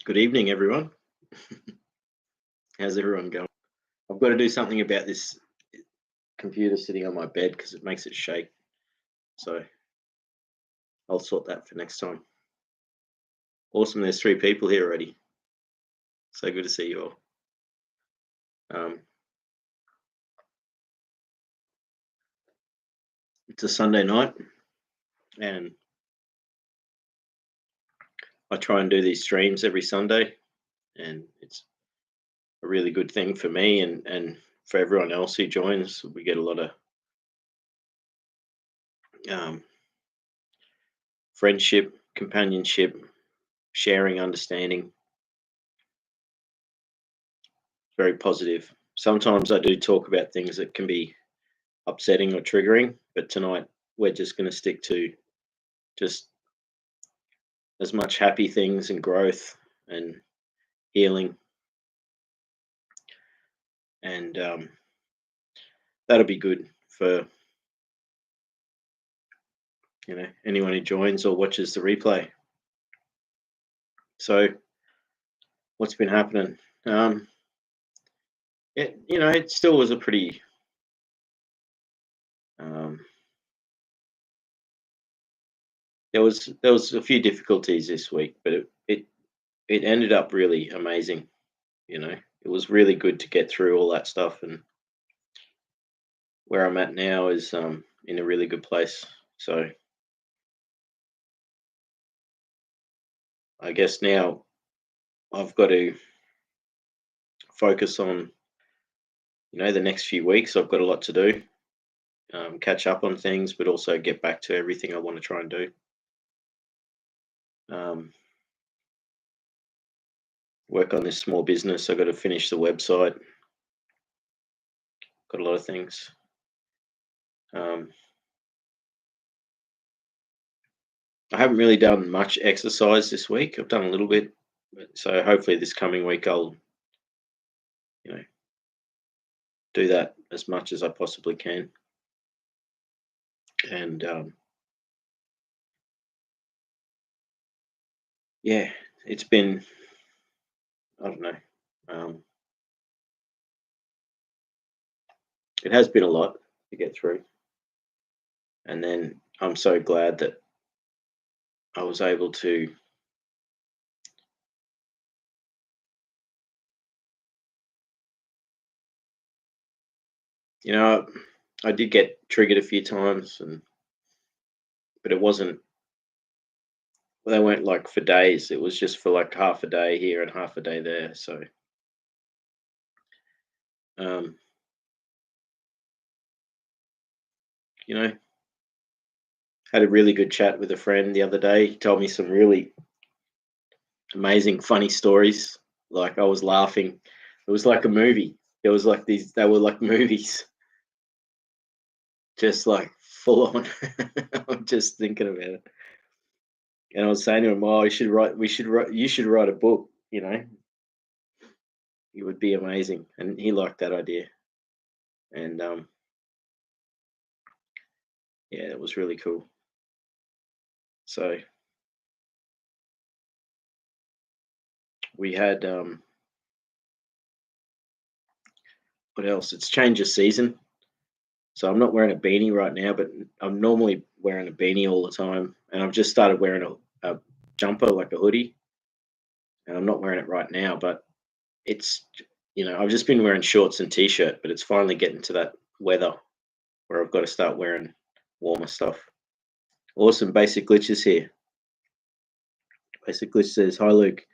Good evening, everyone. How's everyone going? I've got to do something about this computer sitting on my bed because it makes it shake. So I'll sort that for next time. Awesome. There's three people here already. So good to see you all. It's a Sunday night, and I try and do these streams every Sunday, and it's a really good thing for me and for everyone else who joins. We get a lot of friendship, companionship, sharing, understanding. Very positive. Sometimes I do talk about things that can be upsetting or triggering, but tonight we're just going to stick to just as much happy things and growth and healing, and that'll be good for anyone who joins or watches the replay. So what's been happening? It still was a pretty there was a few difficulties this week, but it ended up really amazing. It was really good to get through all that stuff, and where I'm at now is in a really good place. So I guess now I've got to focus on the next few weeks. I've got a lot to do, catch up on things, but also get back to everything I want to try and do. Work on this small business. I've got to finish the website. Got a lot of things. I haven't really done much exercise this week. I've done a little bit, so hopefully this coming week I'll, do that as much as I possibly can. And yeah, it's been, I don't know, it has been a lot to get through. And then I'm so glad that I was able to I did get triggered a few times, but it wasn't. They weren't like for days. It was just for like half a day here and half a day there. So, had a really good chat with a friend the other day. He told me some really amazing, funny stories. Like I was laughing. It was like a movie. It was like these. They were like movies, just like full on. I'm just thinking about it. And I was saying to him, "Oh, you should write a book. It would be amazing." And he liked that idea. And yeah, it was really cool. So we had what else? It's change of season. So I'm not wearing a beanie right now, but I'm normally wearing a beanie all the time. And I've just started wearing a jumper, like a hoodie. And I'm not wearing it right now, but it's, I've just been wearing shorts and t-shirt, but it's finally getting to that weather where I've got to start wearing warmer stuff. Awesome. Basic Glitches here. Basic Glitch says, "Hi, Luke.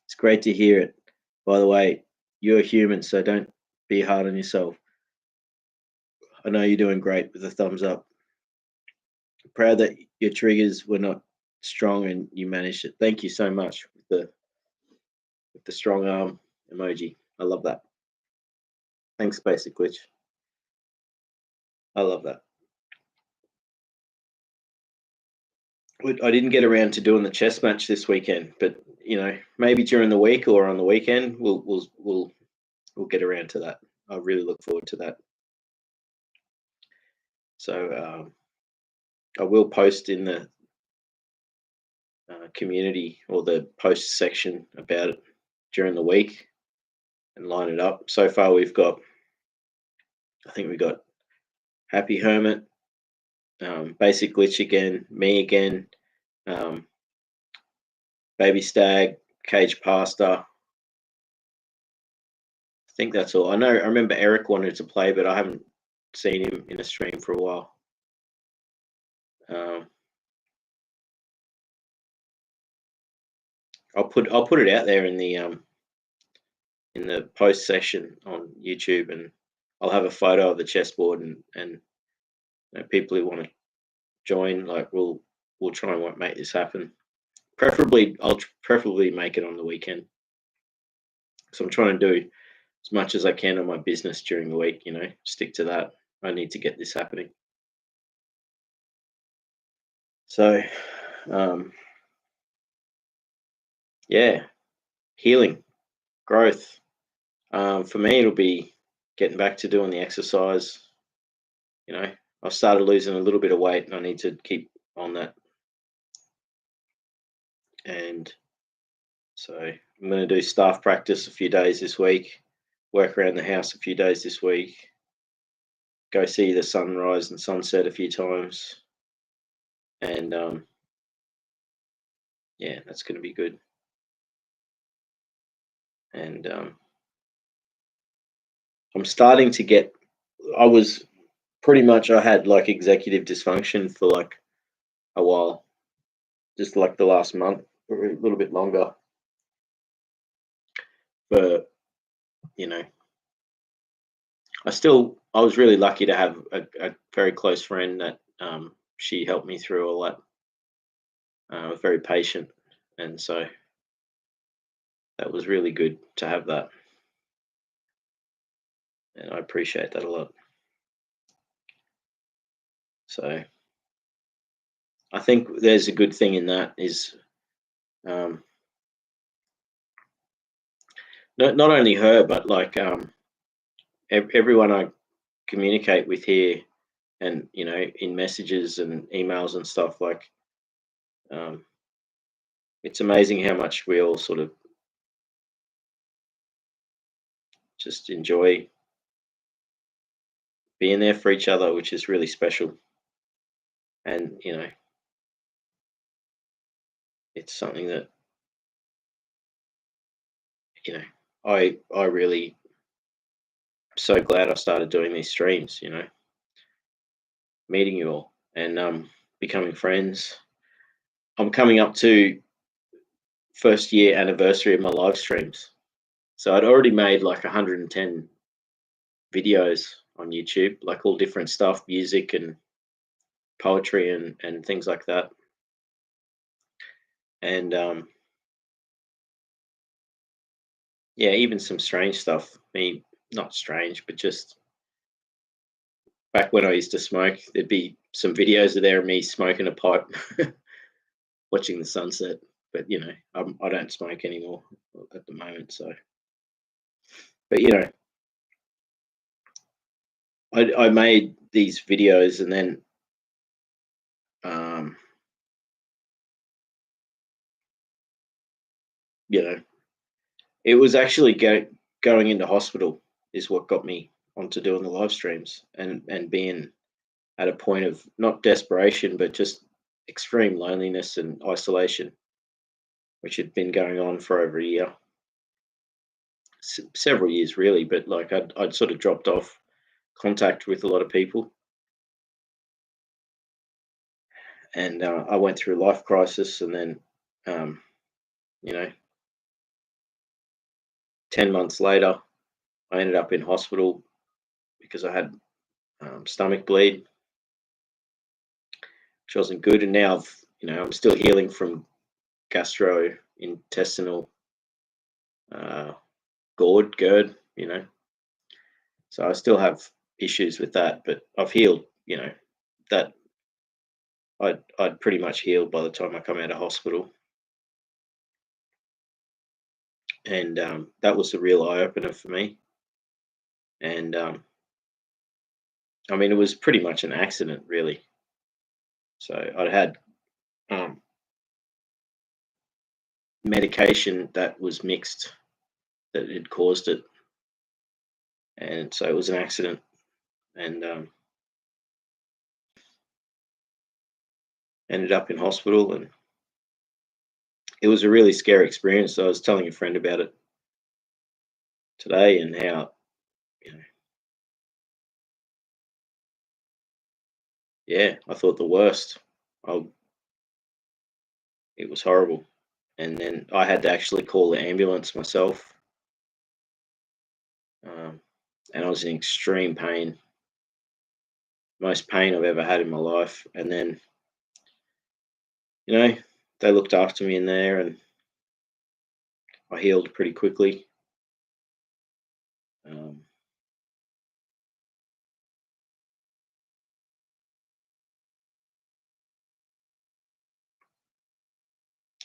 It's great to hear it. By the way, you're human, so don't be hard on yourself. I know you're doing great with a thumbs up. Proud that your triggers were not strong and you managed it. Thank you so much with the strong arm emoji. I love that. Thanks, Basic Glitch. I love that. I didn't get around to doing the chess match this weekend, but maybe during the week or on the weekend we'll get around to that. I really look forward to that. So I will post in community or the post section about it during the week and line it up. So far, I think we got Happy Hermit, Basic Glitch again, me again, um, Baby Stag, Cage Pastor. I think that's all. I remember Eric wanted to play, but I haven't seen him in a stream for a while. I'll put it out there in the post session on YouTube, and I'll have a photo of the chessboard, and people who want to join, like we'll try and make this happen. Preferably, I'll preferably make it on the weekend. So I'm trying to do as much as I can on my business during the week. Stick to that. I need to get this happening. So, yeah, healing, growth. For me, it'll be getting back to doing the exercise. I've started losing a little bit of weight, and I need to keep on that. And so I'm going to do staff practice a few days this week, work around the house a few days this week, go see the sunrise and sunset a few times, and yeah, that's going to be good. And I'm starting to get. I had like executive dysfunction for like a while, just like the last month or a little bit longer. But I was really lucky to have a very close friend that she helped me through all that. Was very patient, and so that was really good to have that, and I appreciate that a lot. So I think there's a good thing in that is not only her, but like everyone I communicate with here, and in messages and emails and stuff, like it's amazing how much we all sort of just enjoy being there for each other, which is really special. And it's something that I really so glad I started doing these streams, meeting you all and becoming friends. I'm coming up to first year anniversary of my live streams. So I'd already made like 110 videos on YouTube, like all different stuff, music and poetry and things like that. And yeah, even some strange stuff. Not strange, but just back when I used to smoke, there'd be some videos of there of me smoking a pipe, watching the sunset. But I don't smoke anymore at the moment. So, but I made these videos, and then it was actually going into hospital is what got me onto doing the live streams and being at a point of not desperation, but just extreme loneliness and isolation, which had been going on for over a year, several years really. But like I'd sort of dropped off contact with a lot of people, and I went through a life crisis, and then 10 months later, I ended up in hospital because I had stomach bleed, which wasn't good. And now I'm still healing from gastrointestinal GERD. So I still have issues with that, but I've healed. That I'd pretty much healed by the time I come out of hospital, and that was a real eye opener for me. And I mean, it was pretty much an accident, really. So I'd had medication that was mixed that had caused it, and so it was an accident, and ended up in hospital, and it was a really scary experience. I was telling a friend about it today, and how, you know, yeah, I thought the worst. I, it was horrible, and then I had to actually call the ambulance myself, um, and I was in extreme pain, most pain I've ever had in my life. And then, you know, they looked after me in there, and I healed pretty quickly. Um,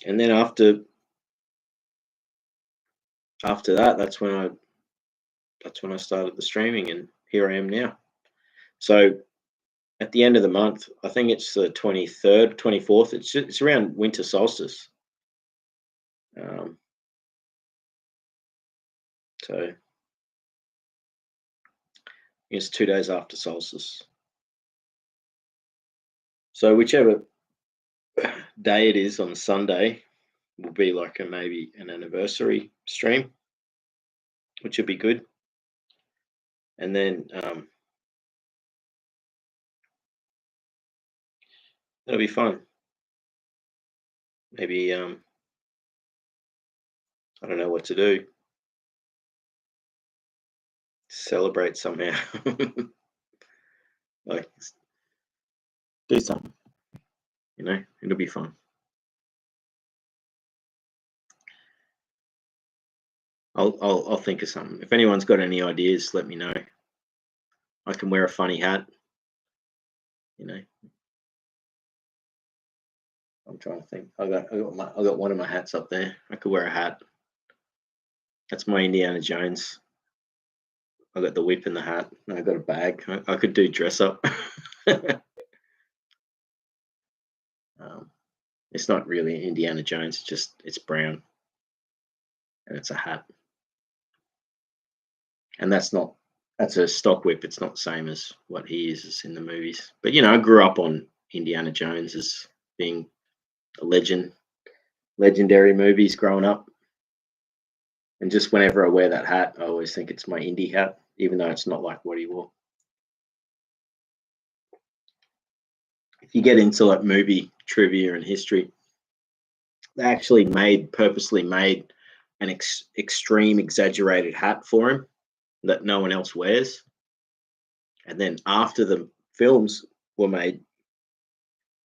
and then after that, that's when I started the streaming, and here I am now. So at the end of the month, I think it's the 23rd, 24th. It's around winter solstice. Um, so it's 2 days after solstice. So whichever day it is on Sunday will be like maybe an anniversary stream, which would be good. And then that'll be fun. Maybe I don't know what to do. Celebrate somehow. Like, do something. It'll be fun. I'll think of something. If anyone's got any ideas, let me know. I can wear a funny hat. You know, I'm trying to think. I got one of my hats up there. I could wear a hat. That's my Indiana Jones. I got the whip and the hat. And I got a bag. I could do dress up. um, it's not really Indiana Jones. It's brown, and it's a hat. And that's a stock whip. It's not the same as what he uses in the movies. But I grew up on Indiana Jones as being a legendary movies growing up. And just whenever I wear that hat, I always think it's my Indy hat, even though it's not like what he wore. If you get into like movie trivia and history, they actually purposely made an extreme exaggerated hat for him that no one else wears. And then after the films were made,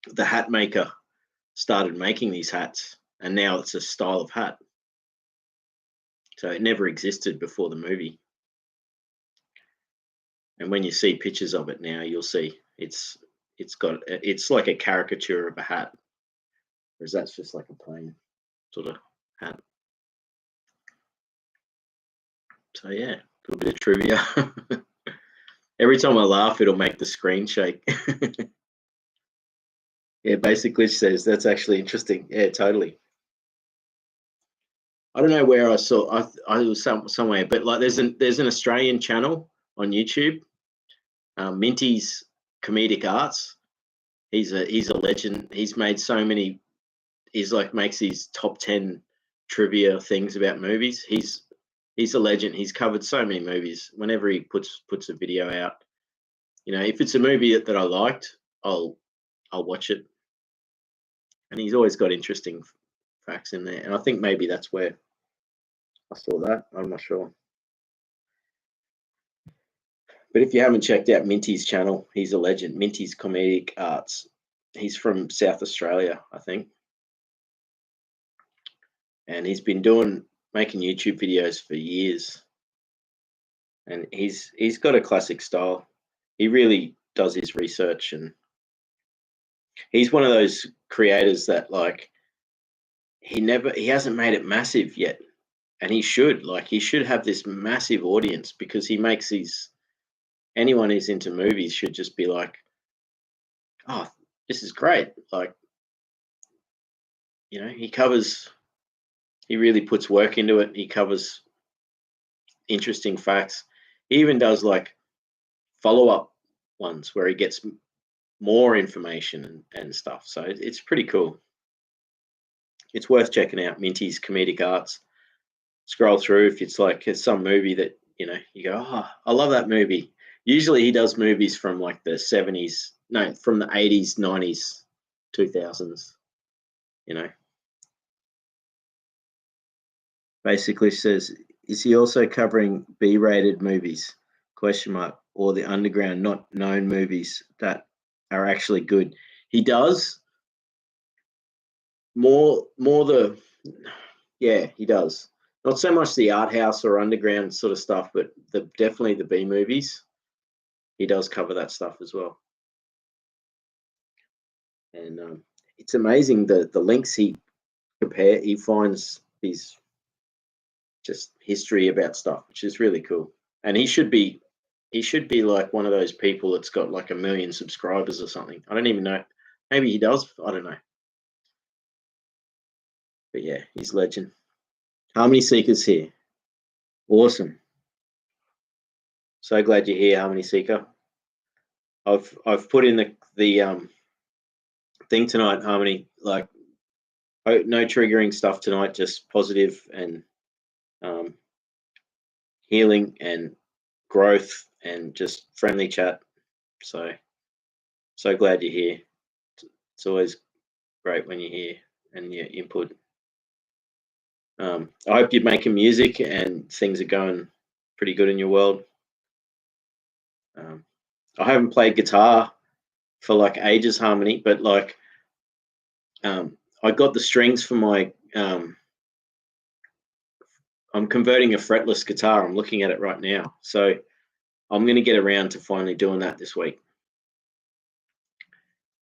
the hat maker started making these hats, and now it's a style of hat. So it never existed before the movie. And when you see pictures of it now, you'll see it's like a caricature of a hat, whereas that's just like a plain sort of hat. So yeah, a little bit of trivia. Every time I laugh, it'll make the screen shake. Yeah, basically says that's actually interesting. Yeah, totally. I don't know where I saw. I was somewhere, but like there's an Australian channel on YouTube, Minty's Comedic Arts. He's a legend. He's made so many. He's like makes these top 10 trivia things about movies. He's a legend. He's covered so many movies. Whenever he puts a video out, if it's a movie that I liked, I'll watch it. And he's always got interesting facts in there. And I think maybe that's where I saw that. I'm not sure. But if you haven't checked out Minty's channel, he's a legend. Minty's Comedic Arts. He's from South Australia, I think. And he's been making YouTube videos for years. And he's got a classic style. He really does his research, and he's one of those creators that like he hasn't made it massive yet. And he should have this massive audience, because he makes anyone who's into movies should just be like, oh, this is great. Like, he covers He really puts work into it. He covers interesting facts. He even does like follow-up ones where he gets more information and stuff. So it's pretty cool. It's worth checking out. Minty's Comedic Arts. Scroll through if it's like it's some movie that you go, oh, I love that movie. Usually he does movies from like the 70s, no, from the 80s, 90s, 2000s. Basically says, is he also covering B-rated movies? Question mark. Or the underground, not known movies that are actually good. He does more he does. Not so much the art house or underground sort of stuff, but definitely the B movies. He does cover that stuff as well. And it's amazing the links he finds these just history about stuff, which is really cool. And he should be like one of those people that's got like 1 million subscribers or something. I don't even know. Maybe he does. I don't know. But yeah, he's legend. Harmony Seeker's here. Awesome. So glad you're here, Harmony Seeker. I've put in the thing tonight, Harmony, like no triggering stuff tonight, just positive and healing and growth and just friendly chat. So glad you're here. It's always great when you're here and your input. I hope you're making music and things are going pretty good in your world. I haven't played guitar for like ages, Harmony, but like I got the strings for my I'm converting a fretless guitar. I'm looking at it right now. So I'm going to get around to finally doing that this week.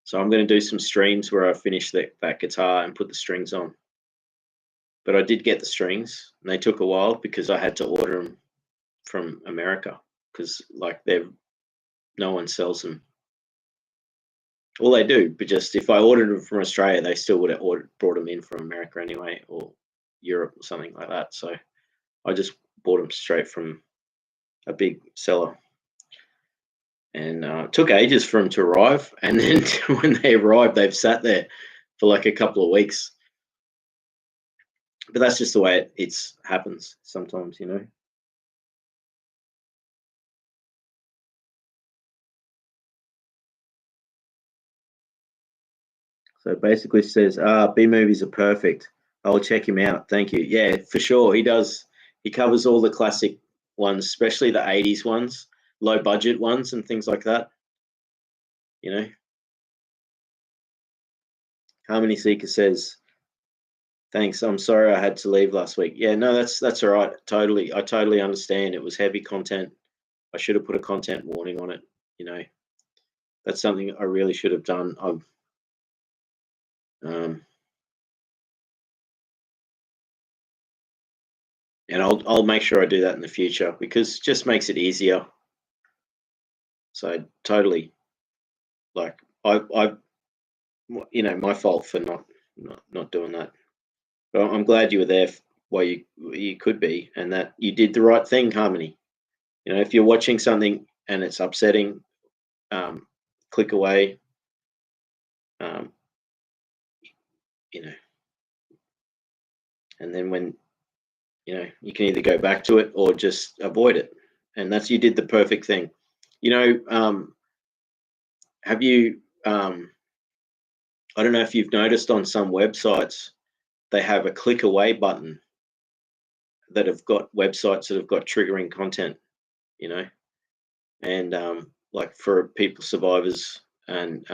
So I'm going to do some streams where I finish that guitar and put the strings on. But I did get the strings, and they took a while because I had to order them from America because like no one sells them. Well, they do, but just if I ordered them from Australia, they still would have brought them in from America anyway, or Europe or something like that. So I just bought them straight from a big seller. And it took ages for them to arrive. And then when they arrived, they've sat there for like a couple of weeks. But that's just the way it happens sometimes, So it basically says, B movies are perfect. I'll check him out. Thank you. Yeah, for sure. He does. He covers all the classic ones, especially the 80s ones, low budget ones and things like that. Harmony Seeker says, thanks. I'm sorry I had to leave last week. Yeah, no, that's all right. Totally. I totally understand. It was heavy content. I should have put a content warning on it. That's something I really should have done. And I'll make sure I do that in the future because it just makes it easier. So totally, like I my fault for not doing that. But I'm glad you were there while you could be, and that you did the right thing, Harmony. If you're watching something and it's upsetting, click away. And then when you can either go back to it or just avoid it, and you did the perfect thing. Have you? I don't know if you've noticed on some websites they have a click away button that have got websites that have got triggering content, and like for people survivors, and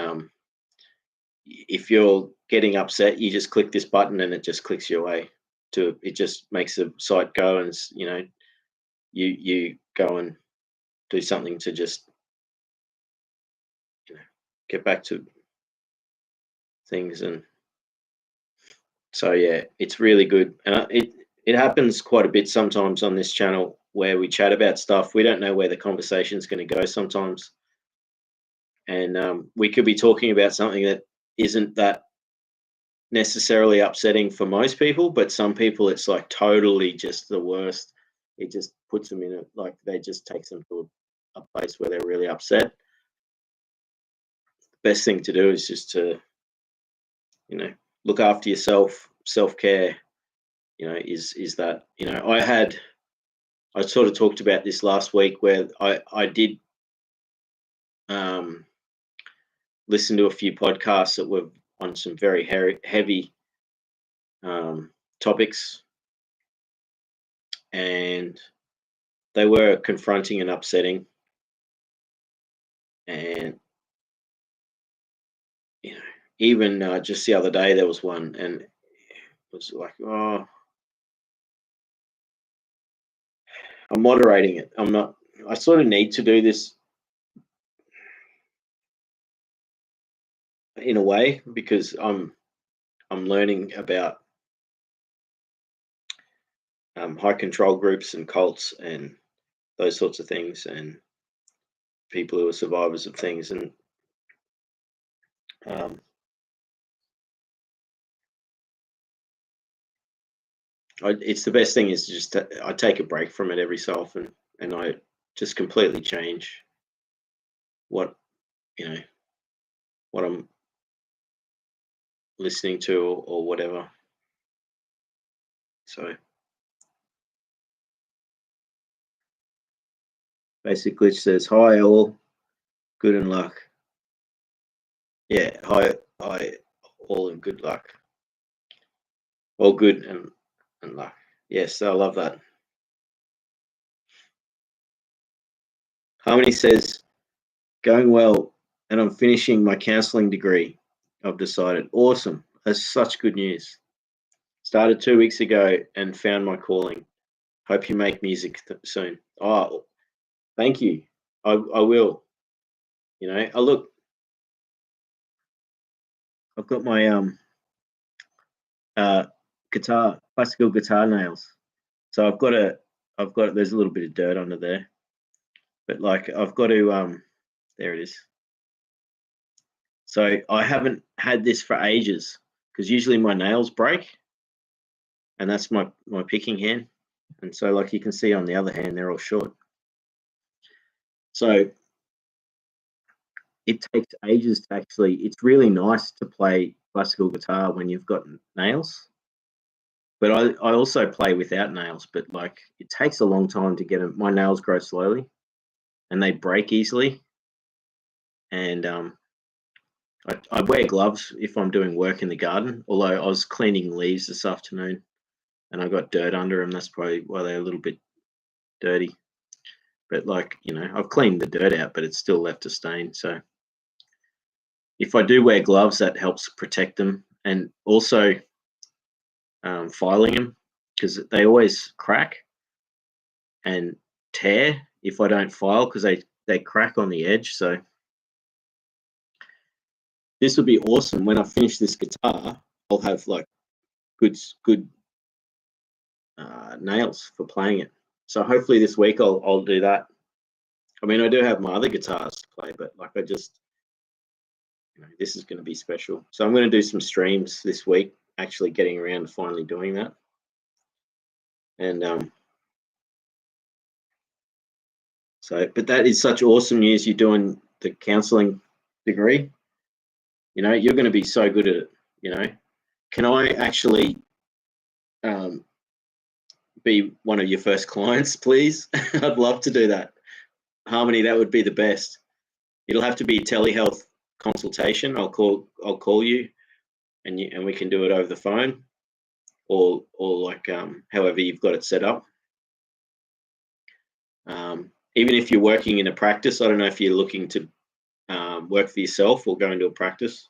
if you're getting upset, you just click this button and it just clicks you away. It just makes the site go, and you go and do something to just get back to things. And so yeah, it's really good, and it happens quite a bit sometimes on this channel where we chat about stuff. We don't know where the conversation is going to go sometimes, and we could be talking about something that isn't that necessarily upsetting for most people, but some people it's like totally just the worst. It just puts them in they just takes them to a place where they're really upset. Best thing to do is just to, look after yourself. Self-care, is that, I sort of talked about this last week where I did listen to a few podcasts that were on some very heavy topics, and they were confronting and upsetting. And even just the other day there was one, and it was like, oh, I'm moderating it. I sort of need to do this in a way because I'm learning about high control groups and cults and those sorts of things, and people who are survivors of things. And it's the best thing is just I take a break from it every so often, and I just completely change what what I'm listening to or whatever. So basically it says, hi all, good and luck. Yeah, hi all and good luck. All good and luck. Yes, I love that. Harmony says, going well, and I'm finishing my counselling degree. I've decided. Awesome. That's such good news. Started 2 weeks ago and found my calling. Hope you make music soon. Oh, thank you. I will. Look, I've got my guitar, classical guitar nails. So there's a little bit of dirt under there, but like I've got to there it is. So I haven't had this for ages because usually my nails break, and that's my picking hand. And so like you can see on the other hand, they're all short. So it takes ages to actually, it's really nice to play classical guitar when you've got nails. But I also play without nails, but like it takes a long time to get them. My nails grow slowly and they break easily. And I wear gloves if I'm doing work in the garden, although I was cleaning leaves this afternoon and I got dirt under them. That's probably why they're a little bit dirty. But like, I've cleaned the dirt out, but it's still left a stain. So if I do wear gloves, that helps protect them. And also filing them, because they always crack and tear if I don't file, because they crack on the edge. So this would be awesome. When I finish this guitar, I'll have like good nails for playing it. So hopefully this week I'll do that. I mean, I do have my other guitars to play, but like I just, this is going to be special. So I'm going to do some streams this week, actually getting around to finally doing that. And so, but that is such awesome news. You're doing the counselling degree. You're going to be so good at it. Can I actually be one of your first clients, please? I'd love to do that. Harmony, that would be the best. It'll have to be a telehealth consultation. I'll call you, and we can do it over the phone, or like however you've got it set up. Even if you're working in a practice, I don't know if you're looking to work for yourself or go into a practice.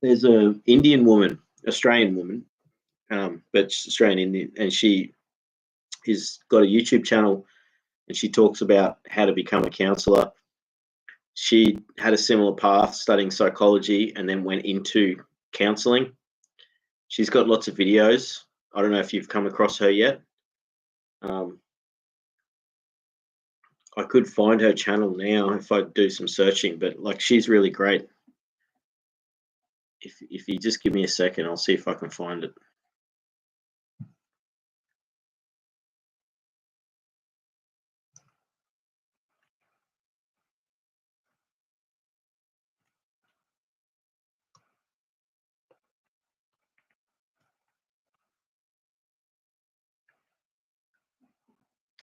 There's a Indian woman, Australian woman, but Australian Indian, and she has got a YouTube channel, and she talks about how to become a counsellor. She had a similar path, studying psychology, and then went into counselling. She's got lots of videos. I don't know if you've come across her yet. I could find her channel now if I do some searching, but like she's really great. if you just give me a second, I'll see if I can find it.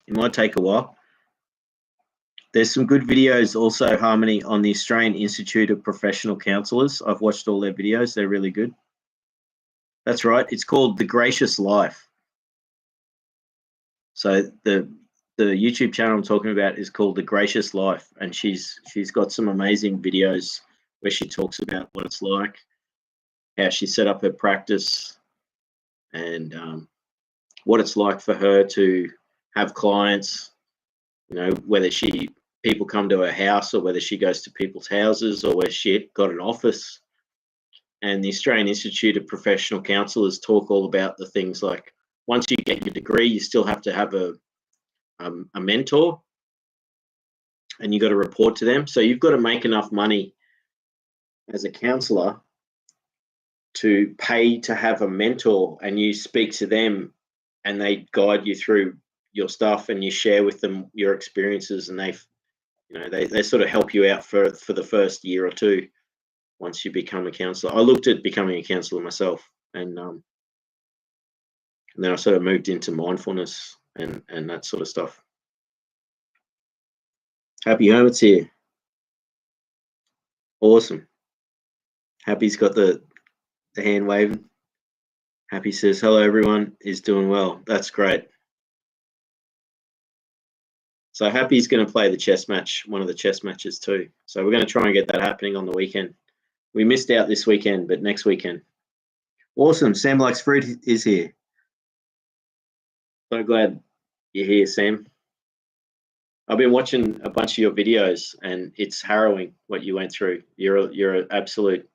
It might take a while. There's some good videos also, Harmony, on the Australian Institute of Professional Counsellors. I've watched all their videos. They're really good. That's right. It's called The Gracious Life. So the YouTube channel I'm talking about is called The Gracious Life, and she's got some amazing videos where she talks about what it's like, how she set up her practice, and what it's like for her to have clients, you know, whether people come to her house or whether she goes to people's houses or where she got an office. And the Australian Institute of Professional Counsellors talk all about the things like, once you get your degree, you still have to have a mentor, and you got to report to them. So you've got to make enough money as a counsellor to pay to have a mentor, and you speak to them and they guide you through your stuff, and you share with them your experiences, and they sort of help you out for the first year or two once you become a counsellor. I looked at becoming a counsellor myself, and then I sort of moved into mindfulness and that sort of stuff. Happy Hermit's here. Awesome. Happy's got the hand waving. Happy says, hello, everyone is doing well. That's great. So Happy's going to play the chess match, one of the chess matches too. So we're going to try and get that happening on the weekend. We missed out this weekend, but next weekend. Awesome. Sam Likes Fruit is here. So glad you're here, Sam. I've been watching a bunch of your videos, and it's harrowing what you went through. You're an absolute.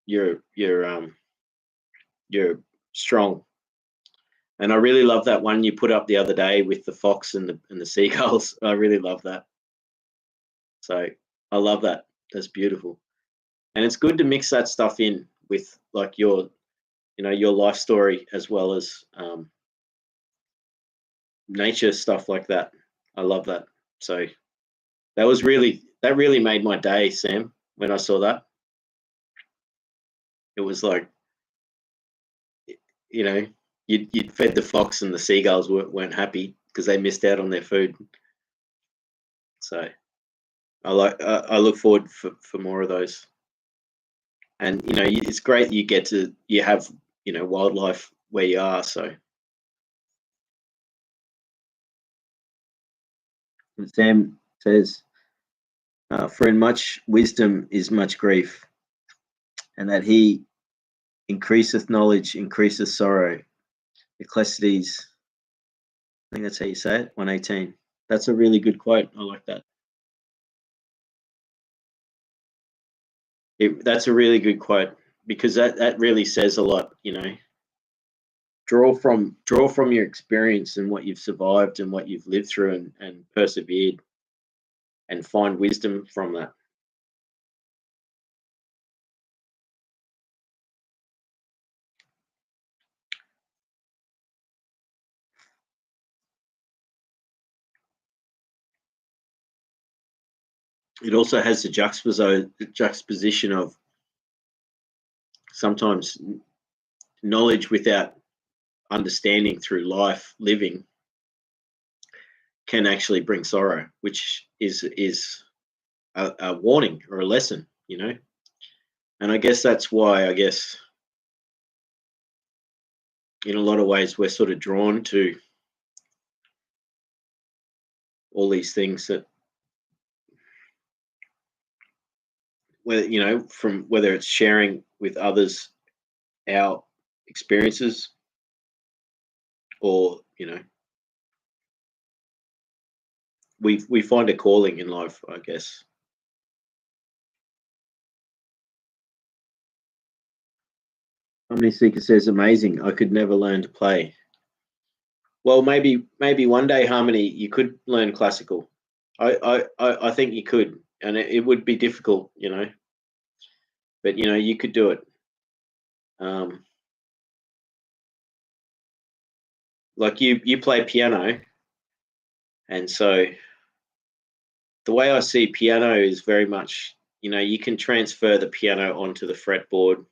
You're strong, and I really love that one you put up the other day with the fox and the seagulls. I really love that. So I love that. That's beautiful, and it's good to mix that stuff in with like your life story as well as nature stuff like that. I love that. So that really made my day, Sam, when I saw that. It was like, you'd fed the fox and the seagulls weren't happy because they missed out on their food. So I look forward for more of those. And it's great you have wildlife where you are. So and Sam says, for in much wisdom is much grief, and that he increaseth knowledge, increaseth sorrow. Ecclesiastes, I think that's how you say it, 118. That's a really good quote. I like that. That's a really good quote, because that really says a lot. Draw from your experience and what you've survived and what you've lived through and persevered, and find wisdom from that. It also has the juxtaposition of sometimes knowledge without understanding through life living can actually bring sorrow, which is a warning or a lesson, And I guess that's why, in a lot of ways, we're sort of drawn to all these things that, whether it's sharing with others our experiences, or we find a calling in life, I guess. Harmony Seeker says, amazing. I could never learn to play. Well, maybe one day, Harmony, you could learn classical. I think you could, and it would be difficult, but you could do it. Like you play piano, and so the way I see piano is very much, you can transfer the piano onto the fretboard.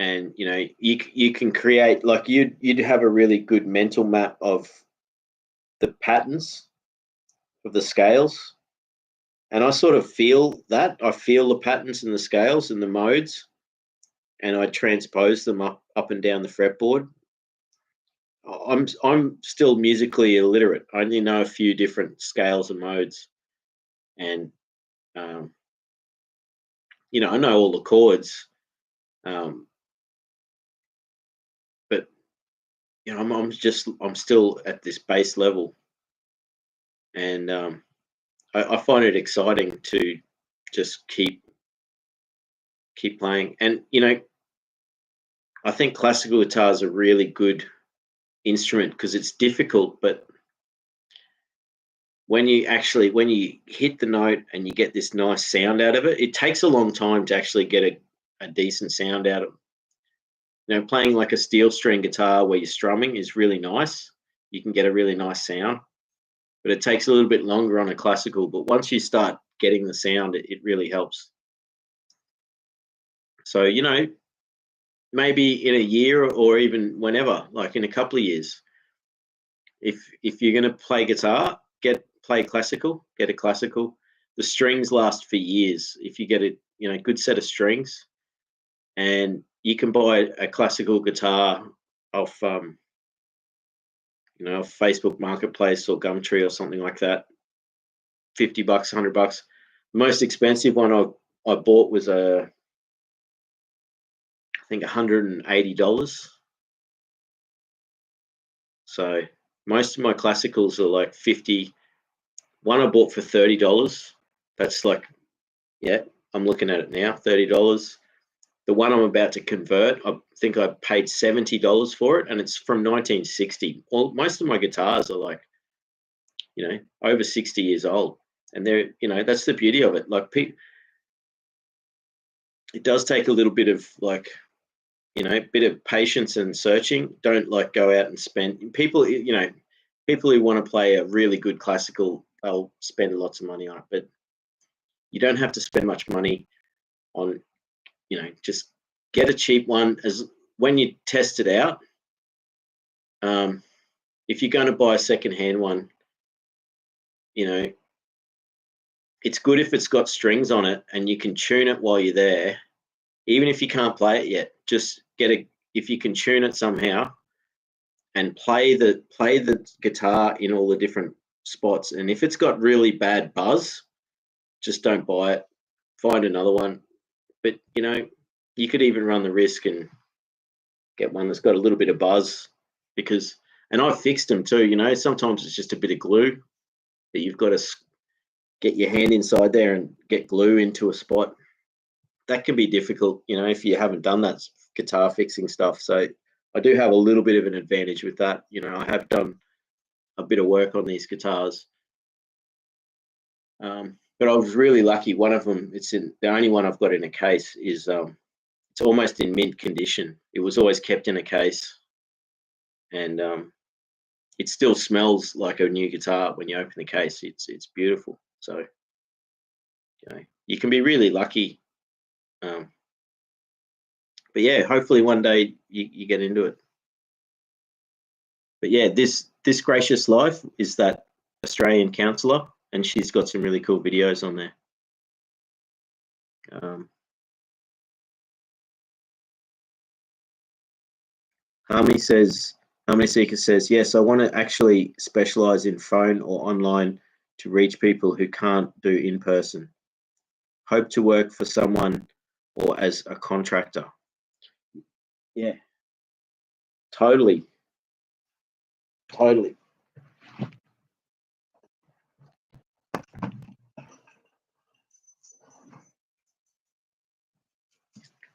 And you can create, like, you'd have a really good mental map of the patterns of the scales, and I sort of feel that. I feel the patterns in the scales and the modes, and I transpose them up and down the fretboard. I'm still musically illiterate. I only know a few different scales and modes, and I know all the chords, but I'm still at this base level, and I find it exciting to just keep playing. And I think classical guitar is a really good instrument because it's difficult, but when you hit the note and you get this nice sound out of it, it takes a long time to actually get a decent sound out of it. Playing like a steel string guitar where you're strumming is really nice. You can get a really nice sound, but it takes a little bit longer on a classical. But once you start getting the sound, it really helps. So, maybe in a year or even whenever, like in a couple of years, if you're going to play guitar, play classical, get a classical. The strings last for years. If you get a good set of strings, and you can buy a classical guitar off Facebook Marketplace or Gumtree or something like that, $50, $100. The most expensive one I bought was I think $180. So most of my classicals are like 50. One I bought for $30. That's like, yeah, I'm looking at it now, $30. The one I'm about to convert, I think I paid $70 for it, and it's from 1960. Well, most of my guitars are like, over 60 years old, and they're, that's the beauty of it. Like, it does take a little bit of bit of patience and searching. Don't like go out and spend. People who want to play a really good classical, they'll spend lots of money on it, but you don't have to spend much money on, just get a cheap one. As when you test it out, if you're going to buy a second-hand one, it's good if it's got strings on it and you can tune it while you're there. Even if you can't play it yet, just if you can tune it somehow and play the guitar in all the different spots. And if it's got really bad buzz, just don't buy it. Find another one. But you could even run the risk and get one that's got a little bit of buzz, and I've fixed them too. Sometimes it's just a bit of glue that you've got to get your hand inside there and get glue into a spot. That can be difficult, if you haven't done that guitar fixing stuff. So I do have a little bit of an advantage with that. I have done a bit of work on these guitars. But I was really lucky. One of them, the only one I've got in a case is it's almost in mint condition. It was always kept in a case, and it still smells like a new guitar when you open the case. It's beautiful. So you can be really lucky. But yeah, hopefully one day you get into it. But yeah, this Gracious Life is that Australian counsellor, and she's got some really cool videos on there. Harmony Seeker says, yes, I want to actually specialize in phone or online to reach people who can't do in person. Hope to work for someone or as a contractor. Yeah, totally.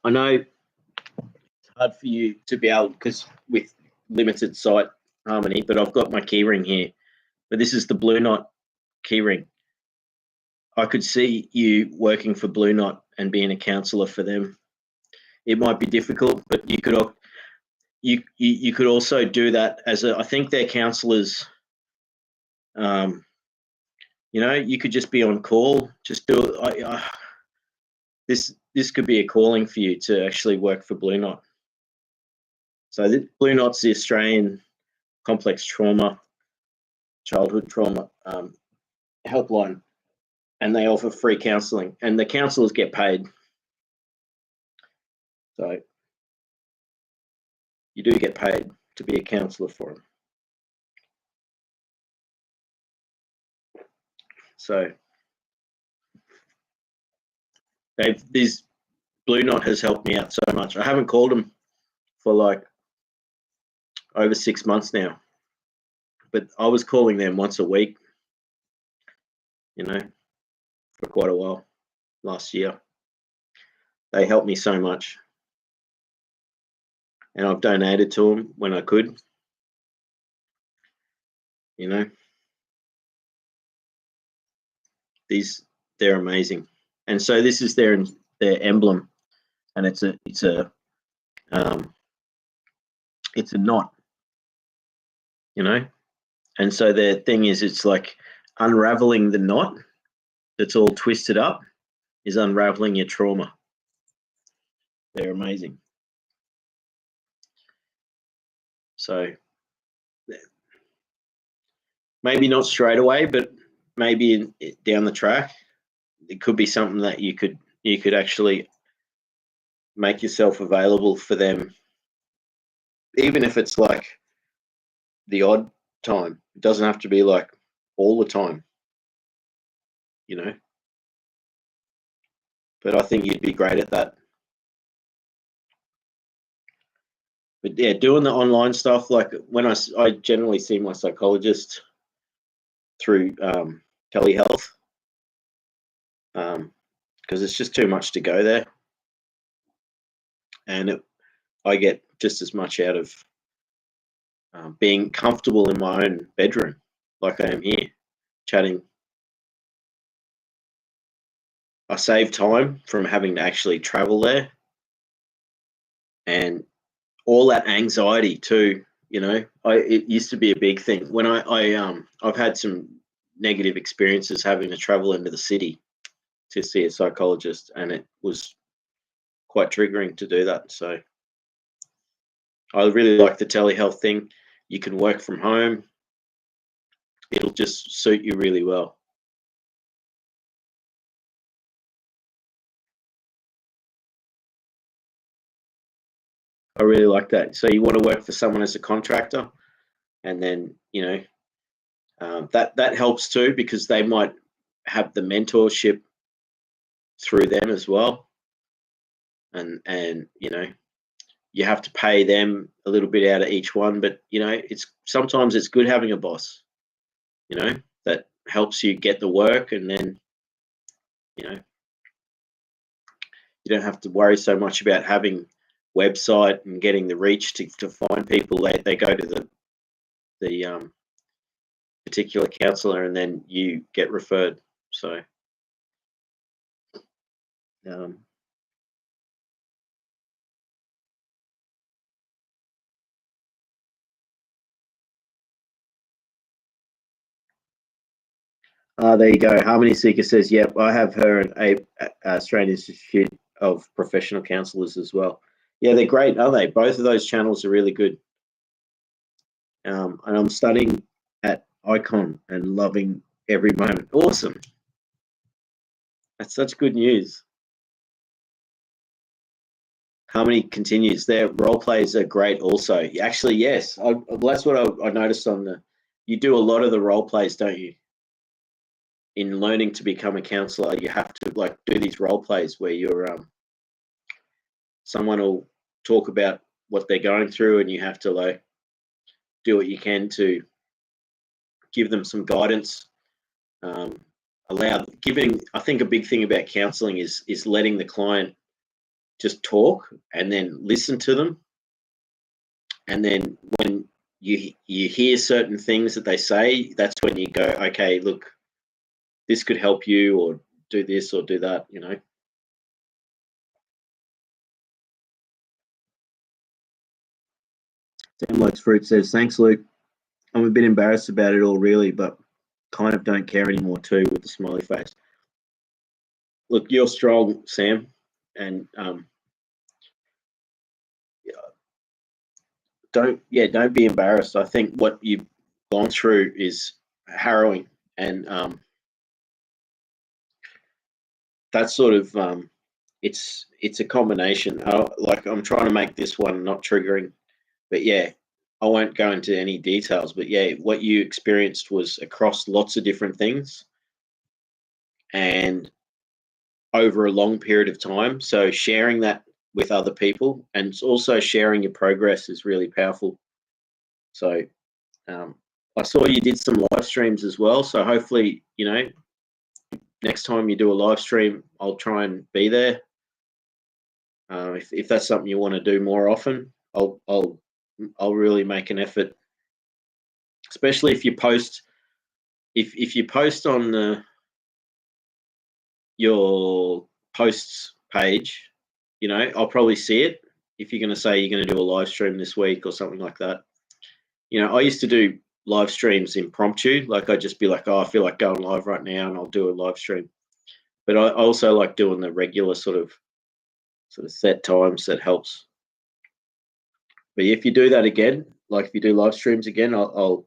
I know it's hard for you to be able, because with limited sight, Harmony, but I've got my keyring here. But this is the Blue Knot keyring. I could see you working for Blue Knot and being a counsellor for them. It might be difficult, but you could also do that as I think they're counsellors. You could just be on call. Just do it. This could be a calling for you to actually work for Blue Knot. So Blue Knot's the Australian complex trauma, childhood trauma helpline, and they offer free counselling, and the counsellors get paid. So you do get paid to be a counsellor for them. So this Blue Knot has helped me out so much. I haven't called them for like over 6 months now, but I was calling them once a week, for quite a while last year. They helped me so much, and I've donated to them when I could. They're amazing, and so this is their emblem, and it's a knot, and so their thing is, it's like unraveling the knot that's all twisted up is unraveling your trauma. They're amazing. So maybe not straight away, but maybe down the track, it could be something that you could actually make yourself available for them, even if it's like the odd time. It doesn't have to be like all the time, but I think you'd be great at that. But yeah, doing the online stuff, like when I generally see my psychologist through telehealth, because it's just too much to go there, and I get just as much out of being comfortable in my own bedroom, like I am here, chatting. I save time from having to actually travel there, and all that anxiety too. It used to be a big thing when I've had some negative experiences having to travel into the city to see a psychologist, and it was quite triggering to do that. So I really like the telehealth thing. You can work from home. It'll just suit you really well. I really like that. So you want to work for someone as a contractor, and then that helps too, because they might have the mentorship through them as well, and you have to pay them a little bit out of each one, but sometimes it's good having a boss that helps you get the work, and then you don't have to worry so much about having website and getting the reach to find people. They go to the particular counsellor, and then you get referred. So there you go. Harmony Seeker says, yep, I have her at Australian Institute of Professional Counsellors as well. Yeah, they're great, aren't they? Both of those channels are really good. And I'm studying at Icon and loving every moment. Awesome. That's such good news. Harmony continues. Their role plays are great also. Actually, yes. That's what I noticed you do a lot of the role plays, don't you? In learning to become a counsellor, you have to do these role plays where you're someone will talk about what they're going through, and you have to do what you can to give them some guidance. I think a big thing about counselling is letting the client just talk and then listen to them, and then when you hear certain things that they say, that's when you go, okay, look, this could help you, or do this or do that, you know. Sam Likes Fruit says, thanks, Luke. I'm a bit embarrassed about it all, really, but kind of don't care anymore too, with the smiley face. Look, you're strong, Sam, and don't be embarrassed. I think what you've gone through is harrowing, and that's sort of it's a combination. Like, I'm trying to make this one not triggering, but yeah, I won't go into any details. But yeah, what you experienced was across lots of different things and over a long period of time. So sharing that with other people, and also sharing your progress, is really powerful. So I saw you did some live streams as well. So hopefully, you know, next time you do a live stream, I'll try and be there. If that's something you want to do more often, I'll really make an effort, especially if you post. If you post on your posts page, you know, I'll probably see it. If you're going to say you're going to do a live stream this week or something like that, you know, I used to do live streams impromptu. Like, I'd just be like, oh, I feel like going live right now, and I'll do a live stream. But I also like doing the regular sort of set times. That helps. But if you do that again, like if you do live streams again, I'll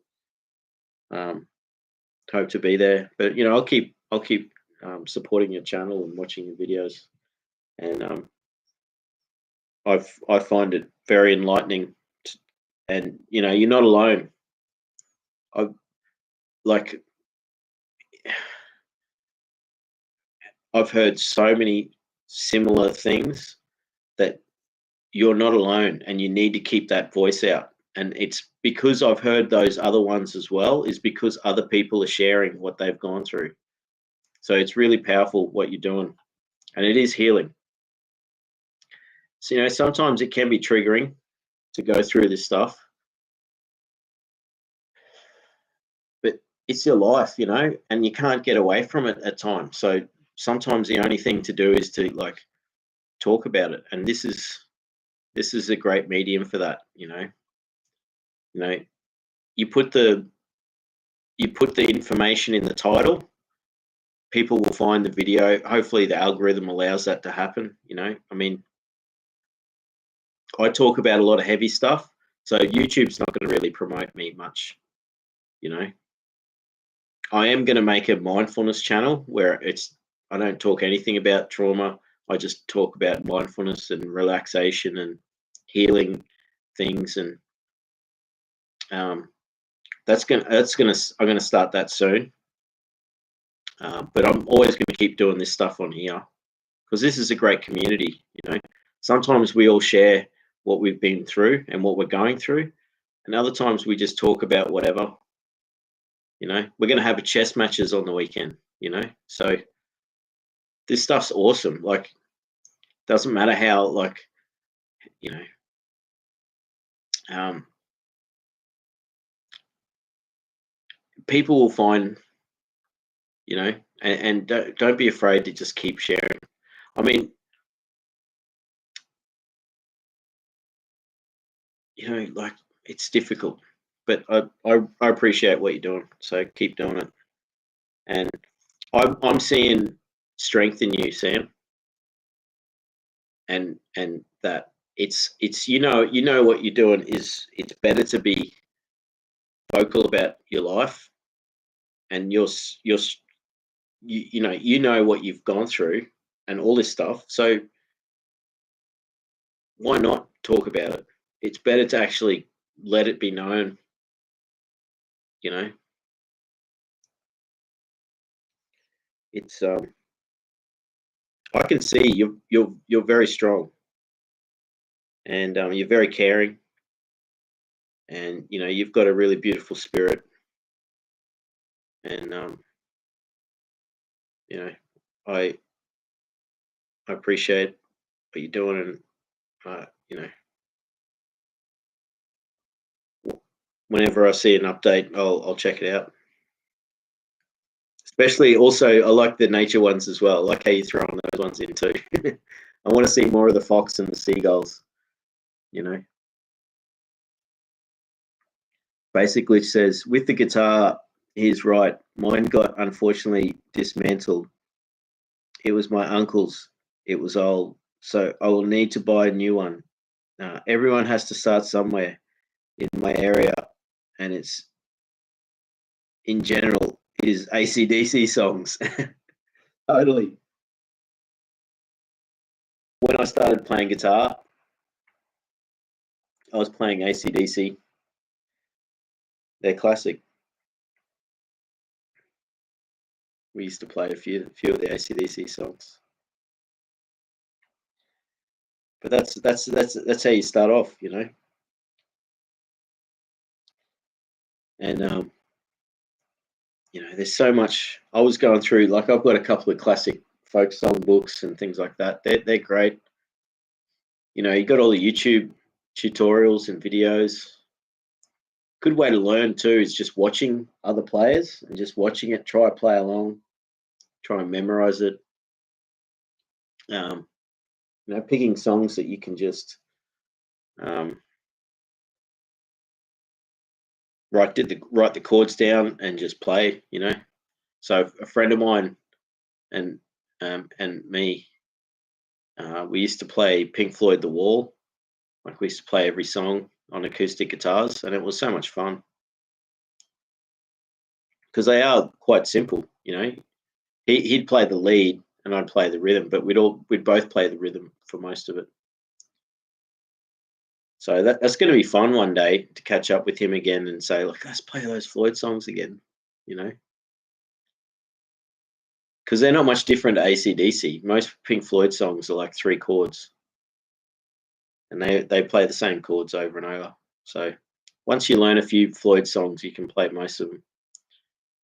hope to be there. But you know, I'll keep supporting your channel and watching your videos, and I find it very enlightening. And you know, you're not alone. I've heard so many similar things, that you're not alone, and you need to keep that voice out. And it's because I've heard those other ones as well, is because other people are sharing what they've gone through. So it's really powerful what you're doing, and it is healing. So, you know, sometimes it can be triggering to go through this stuff, but it's your life, you know, and you can't get away from it at times. So sometimes the only thing to do is to, like, talk about it. And this is a great medium for that, you know. You know, you put the information in the title, people will find the video. Hopefully the algorithm allows that to happen, you know. I mean, I talk about a lot of heavy stuff, so YouTube's not going to really promote me much, you know. I am going to make a mindfulness channel where I don't talk anything about trauma. I just talk about mindfulness and relaxation and healing things, and I'm going to start that soon. But I'm always going to keep doing this stuff on here, because this is a great community. You know, sometimes we all share what we've been through and what we're going through, and other times we just talk about whatever. You know, we're going to have a chess matches on the weekend. You know, so this stuff's awesome. Like, doesn't matter how, like, you know, people will find, you know, and don't be afraid to just keep sharing. I mean, you know, like, it's difficult, but I appreciate what you're doing. So keep doing it. And I'm seeing strength in you, Sam. And that it's you know what you're doing is, it's better to be vocal about your life, and you know what you've gone through and all this stuff. So why not talk about it? It's better to actually let it be known, you know. It's I can see you're very strong, and you're very caring, and you know, you've got a really beautiful spirit, and you know, I appreciate what you're doing, and you know, whenever I see an update, I'll check it out. Especially also, I like the nature ones as well. I like how you throw on those ones in too. I want to see more of the fox and the seagulls, you know. Basically, it says, with the guitar, he's right. Mine got unfortunately dismantled. It was my uncle's. It was old. So I will need to buy a new one. Everyone has to start somewhere in my area. And it's, in general, is AC/DC songs. Totally. When I started playing guitar, I was playing AC/DC. They're classic. We used to play a few of the AC/DC songs. But that's how you start off, you know. And you know, there's so much. I was going through, like, I've got a couple of classic folk song books and things like that. They're great. You know, you got all the YouTube tutorials and videos. Good way to learn too is just watching other players and just watching it. Try play along. Try and memorize it. You know, picking songs that you can just write the chords down and just play. You know, so a friend of mine and me, we used to play Pink Floyd The Wall. Like, we used to play every song on acoustic guitars, and it was so much fun because they are quite simple. You know, he'd play the lead and I'd play the rhythm, but we'd both play the rhythm for most of it. So that's going to be fun one day to catch up with him again and say, like, let's play those Floyd songs again. You know, because they're not much different to AC/DC. Most Pink Floyd songs are like 3 chords, and they play the same chords over and over. So once you learn a few Floyd songs, you can play most of them.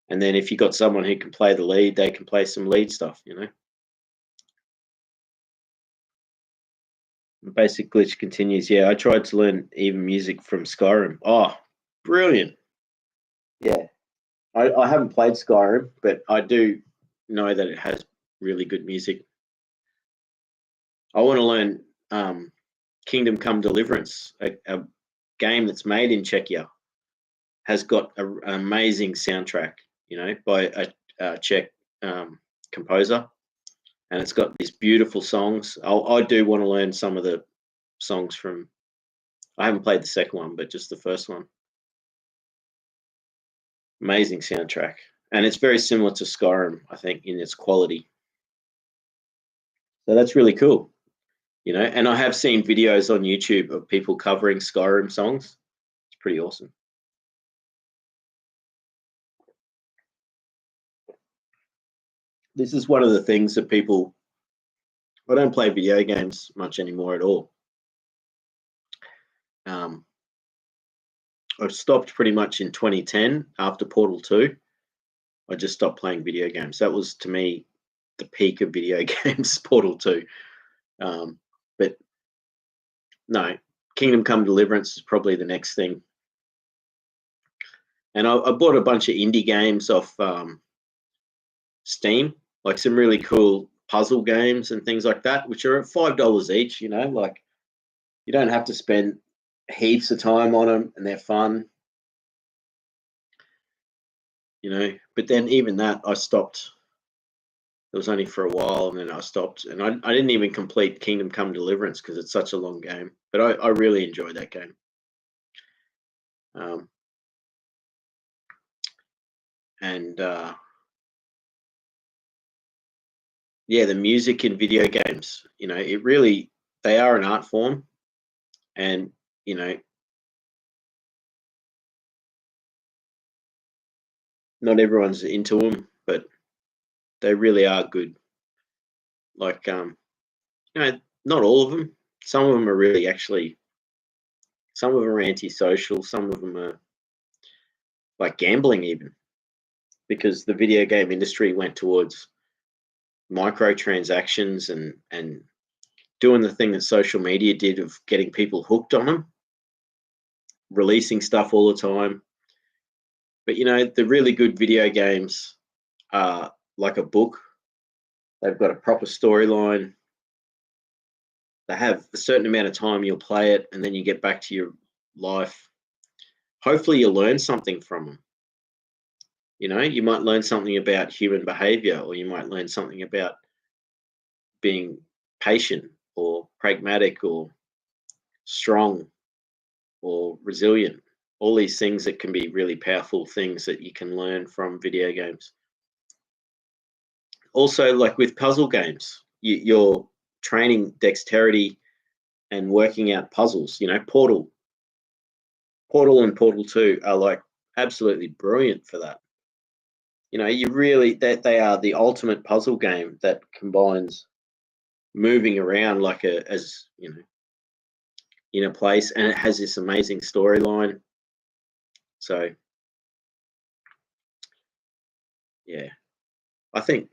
And then if you got someone who can play the lead, they can play some lead stuff, you know. Basic Glitch continues. Yeah, I tried to learn even music from Skyrim. Oh, brilliant. Yeah. I haven't played Skyrim, but I do know that it has really good music. I want to learn Kingdom Come Deliverance, a game that's made in Czechia, has got an amazing soundtrack, you know, by a Czech composer, and it's got these beautiful songs. I do want to learn some of the songs from. I haven't played the second one, but just the first one. Amazing soundtrack, and it's very similar to Skyrim, I think, in its quality. So that's really cool, you know. And I have seen videos on YouTube of people covering Skyrim songs. It's pretty awesome. This is one of the things that people. I don't play video games much anymore at all. I stopped pretty much in 2010 after Portal 2. I just stopped playing video games. That was, to me, the peak of video games, Portal 2. But no, Kingdom Come Deliverance is probably the next thing. And I bought a bunch of indie games off Steam, like some really cool puzzle games and things like that, which are at $5 each, you know, like you don't have to spend heaps of time on them and they're fun, you know. But then even that, I stopped. It was only for a while and then I stopped, and I didn't even complete Kingdom Come Deliverance because it's such a long game, but I really enjoyed that game. And yeah, the music in video games, you know, they are an art form, and you know, not everyone's into them, but they really are good. Like, you know, not all of them. Some of them are really actually. Some of them are antisocial. Some of them are like gambling, even, because the video game industry went towards microtransactions and doing the thing that social media did of getting people hooked on them, releasing stuff all the time. But you know, the really good video games like a book. They've got a proper storyline. They have a certain amount of time you'll play it, and then you get back to your life. Hopefully you'll learn something from them. You know, you might learn something about human behavior, or you might learn something about being patient or pragmatic or strong or resilient. All these things that can be really powerful things that you can learn from video games. Also, like with puzzle games, you're training dexterity and working out puzzles. You know, Portal and Portal 2 are like absolutely brilliant for that. You know, you really, they are the ultimate puzzle game that combines moving around like as you know, in a place, and it has this amazing storyline. So yeah, I think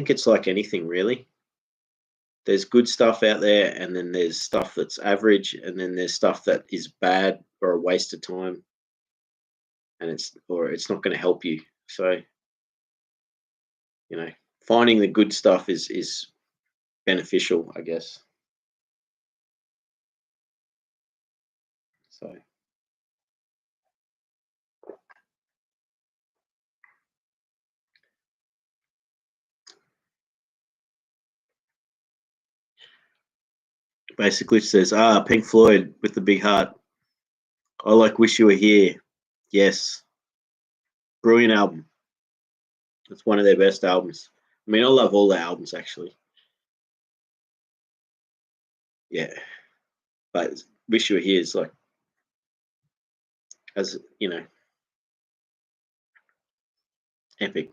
it's like anything really. There's good stuff out there, and then there's stuff that's average, and then there's stuff that is bad or a waste of time, and it's not going to help you. So, you know, finding the good stuff is beneficial, I guess. So basically it says, Pink Floyd with the big heart. I like Wish You Were Here. Yes. Brilliant album. It's one of their best albums. I mean, I love all their albums actually. Yeah. But Wish You Were Here is like, as you know, epic.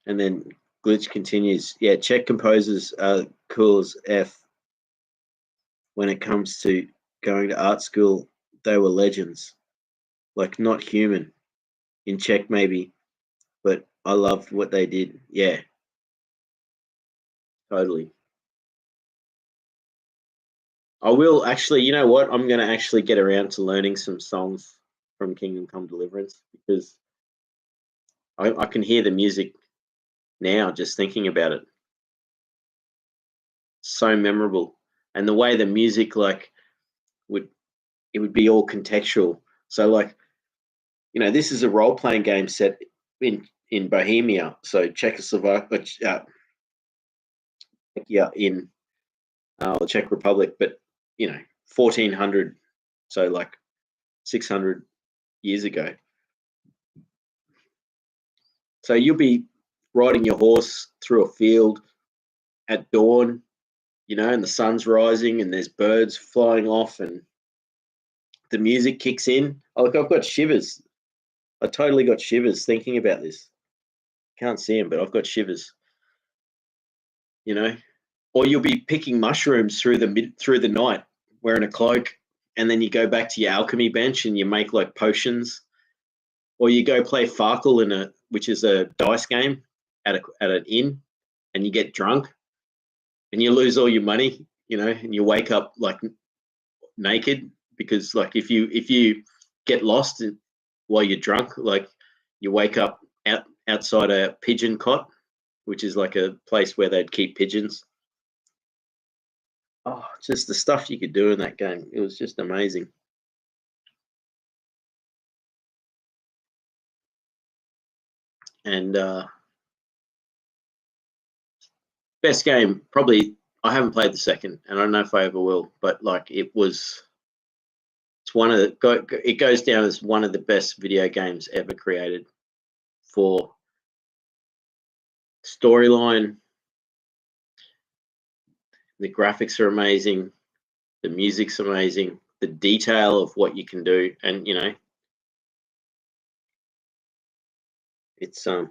And then Glitch continues. Yeah, Czech composers are cool as F. When it comes to going to art school, they were legends. Like not human. In Czech maybe, but I loved what they did. Yeah, totally. I will actually, you know what? I'm gonna actually get around to learning some songs from Kingdom Come Deliverance, because I can hear the music now just thinking about it. So memorable. And the way the music like would be all contextual. So like, you know, this is a role playing game set in Bohemia, so Czechoslovakia, in the Czech Republic, but you know, 1400, so like 600 years ago. So you'll be riding your horse through a field at dawn, you know, and the sun's rising and there's birds flying off and the music kicks in. Oh, look, I've got shivers. I totally got shivers thinking about this. Can't see them, but I've got shivers. You know, or you'll be picking mushrooms through the night wearing a cloak, and then you go back to your alchemy bench and you make like potions, or you go play Farkle which is a dice game at an inn, and you get drunk and you lose all your money, you know, and you wake up like naked, because like if you get lost while you're drunk, like you wake up outside a pigeon cot, which is like a place where they'd keep pigeons. Oh, just the stuff you could do in that game. It was just amazing. And best game, probably, I haven't played the second, and I don't know if I ever will, but like it goes down as one of the best video games ever created for storyline. The graphics are amazing. The music's amazing. The detail of what you can do, and you know, it's it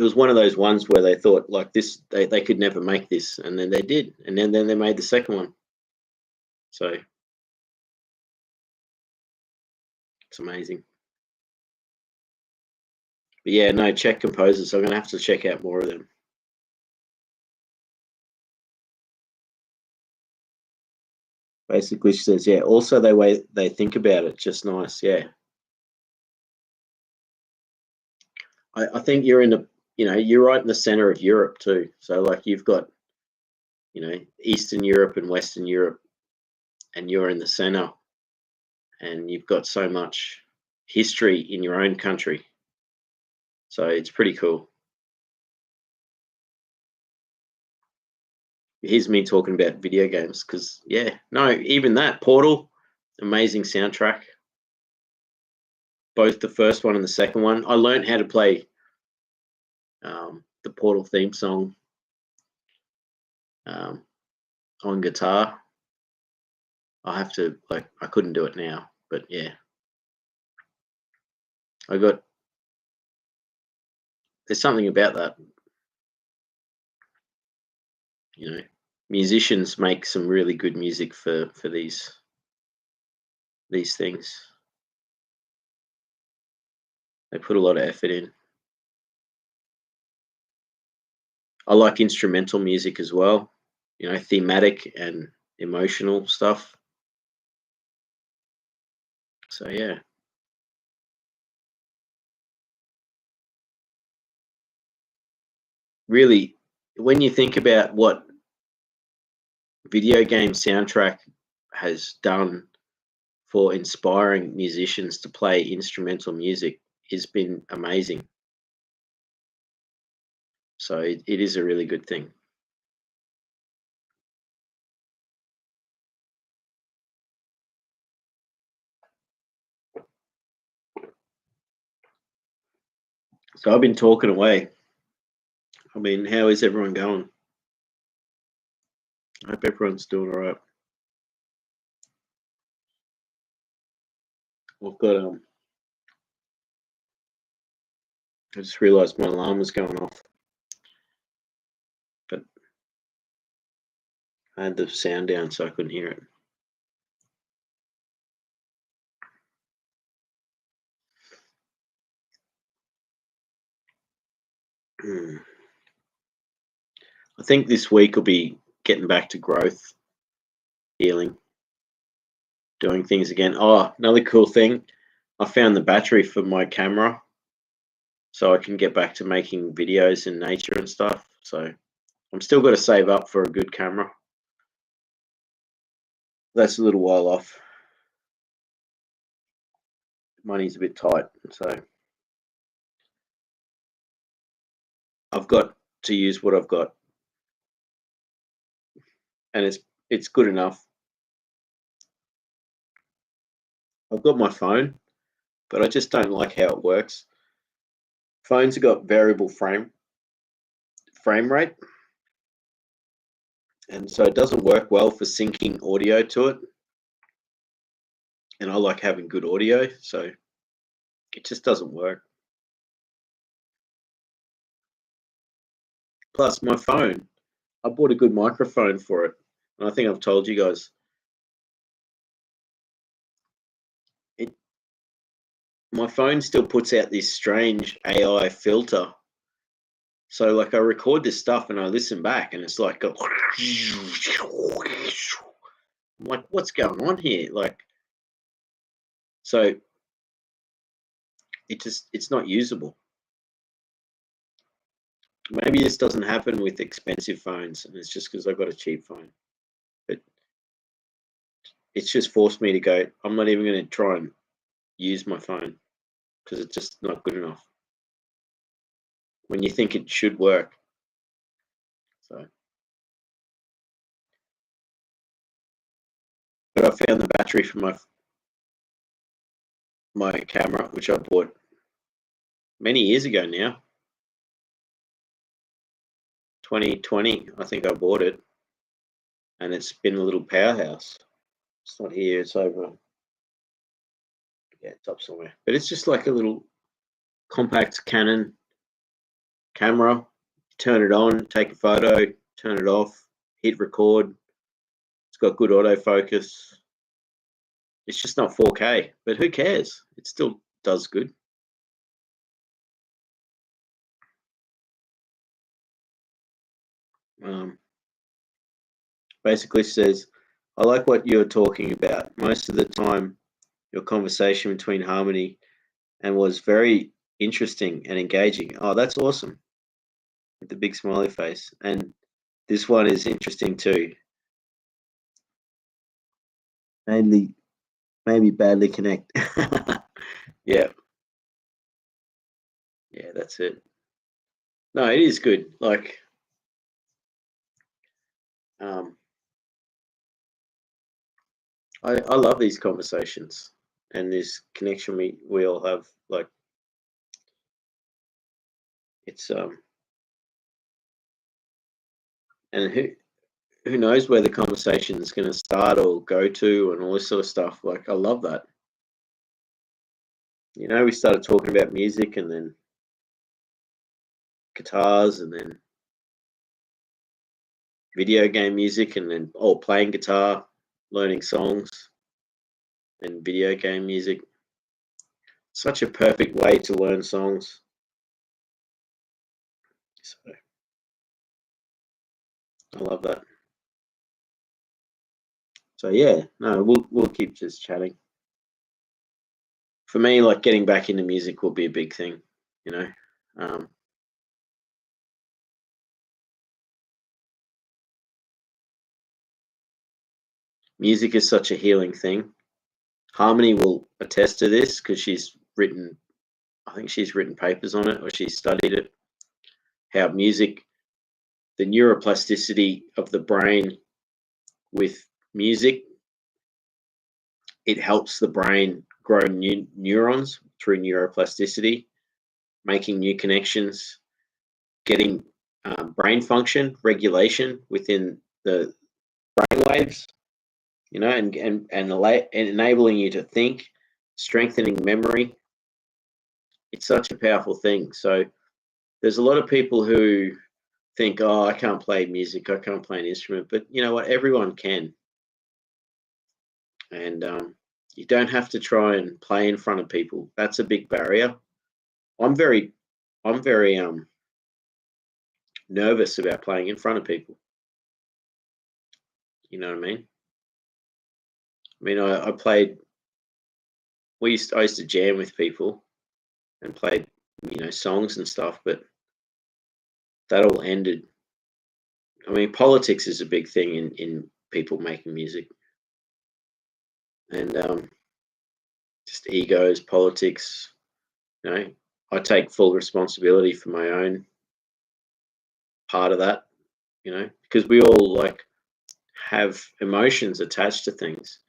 was one of those ones where they thought like this, they could never make this, and then they did, and then they made the second one. So it's amazing. But yeah, no, Czech composers. So I'm gonna have to check out more of them. Basically, she says, yeah. Also, the way they think about it, just nice. Yeah. I think you're in the, you're right in the center of Europe too. So like you've got, Eastern Europe and Western Europe, and you're in the center, and you've got so much history in your own country. So it's pretty cool. Here's me talking about video games because, even that Portal, amazing soundtrack. Both the first one and the second one. I learned how to play the Portal theme song on guitar. I have to, I couldn't do it now, but yeah. There's something about that. Musicians make some really good music for these things. They put a lot of effort in. I like instrumental music as well, thematic and emotional stuff. So yeah. Really, when you think about what video game soundtrack has done for inspiring musicians to play instrumental music, has been amazing. So it is a really good thing. So I've been talking away. I mean, how is everyone going? I hope everyone's doing all right. I've got I just realised my alarm was going off, but I had the sound down so I couldn't hear it. I think this week will be getting back to growth, healing, doing things again. Oh, another cool thing, I found the battery for my camera, so I can get back to making videos in nature and stuff. So I'm still got to save up for a good camera. That's a little while off. Money's a bit tight, so I've got to use what I've got, and it's good enough. I've got my phone, but I just don't like how it works. Phones have got variable frame rate, and so it doesn't work well for syncing audio to it. And I like having good audio, so it just doesn't work. Plus, my phone, I bought a good microphone for it, and I think I've told you guys. My phone still puts out this strange AI filter. So, like, I record this stuff and I listen back, and it's like, I'm like, what's going on here? Like, so it's not usable. Maybe this doesn't happen with expensive phones, and it's just because I've got a cheap phone. But it's just forced me to go, I'm not even going to try and use my phone because it's just not good enough when you think it should work. So, but I found the battery for my camera, which I bought many years ago now. 2020, I think I bought it, and it's been a little powerhouse. It's not here, it's over. Yeah, it's up somewhere. But it's just like a little compact Canon camera. Turn it on, take a photo, turn it off, hit record. It's got good autofocus. It's just not 4K, but who cares? It still does good. Basically says I like what you're talking about. Most of the time, your conversation between Harmony and was very interesting and engaging. Oh, that's awesome. With the big smiley face. And this one is interesting too. Mainly, maybe badly connect. Yeah, yeah, that's it. No, it is good. Like, um, I love these conversations and this connection we all have. Like, it's and who knows where the conversation is going to start or go to and all this sort of stuff. Like, I love that. You know, we started talking about music and then guitars and then video game music and then playing guitar, learning songs and video game music. Such a perfect way to learn songs. So I love that. So yeah, no, we'll keep just chatting. For me, like getting back into music will be a big thing, you know. Um, Music is such a healing thing. Harmony will attest to this because I think she's written papers on it or she's studied it. How music, the neuroplasticity of the brain with music, it helps the brain grow new neurons through neuroplasticity, making new connections, getting brain function regulation within the brain waves, you know, and enabling you to think, strengthening memory. It's such a powerful thing. So there's a lot of people who think, oh, I can't play music, I can't play an instrument, but you know what? Everyone can, and you don't have to try and play in front of people. That's a big barrier. I'm very, I'm very nervous about playing in front of people. You know what I mean? I mean, I played. I used to jam with people and played, you know, songs and stuff, but that all ended. I mean, politics is a big thing in people making music, and just egos, politics. You know, I take full responsibility for my own part of that. You know, because we all like have emotions attached to things.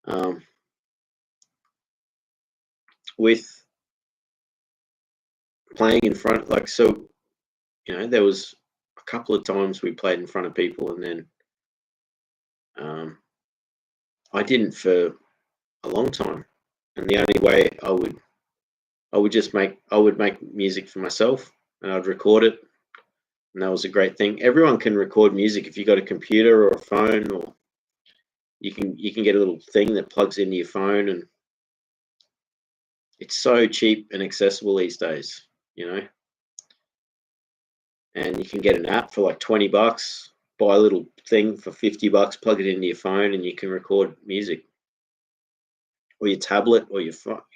Um, with playing in front, like so, you know, there was a couple of times we played in front of people, and then um, I didn't for a long time, and the only way I would make music for myself, and I'd record it, and that was a great thing. Everyone can record music if you got a computer or a phone, or you can get a little thing that plugs into your phone, and it's so cheap and accessible these days, you know. And you can get an app for like $20, buy a little thing for $50, plug it into your phone, and you can record music, or your tablet, or your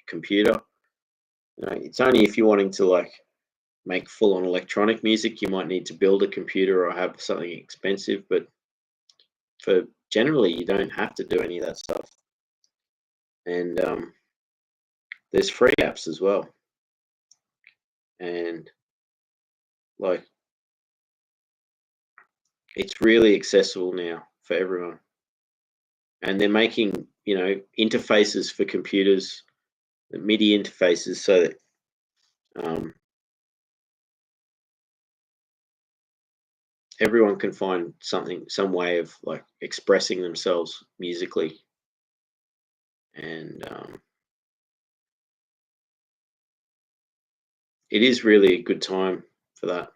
computer. You know, it's only if you're wanting to like make full on electronic music, you might need to build a computer or have something expensive. But for generally, you don't have to do any of that stuff. And there's free apps as well. And like, it's really accessible now for everyone. And they're making, you know, interfaces for computers, the MIDI interfaces, so that um, everyone can find some way of like expressing themselves musically. And it is really a good time for that.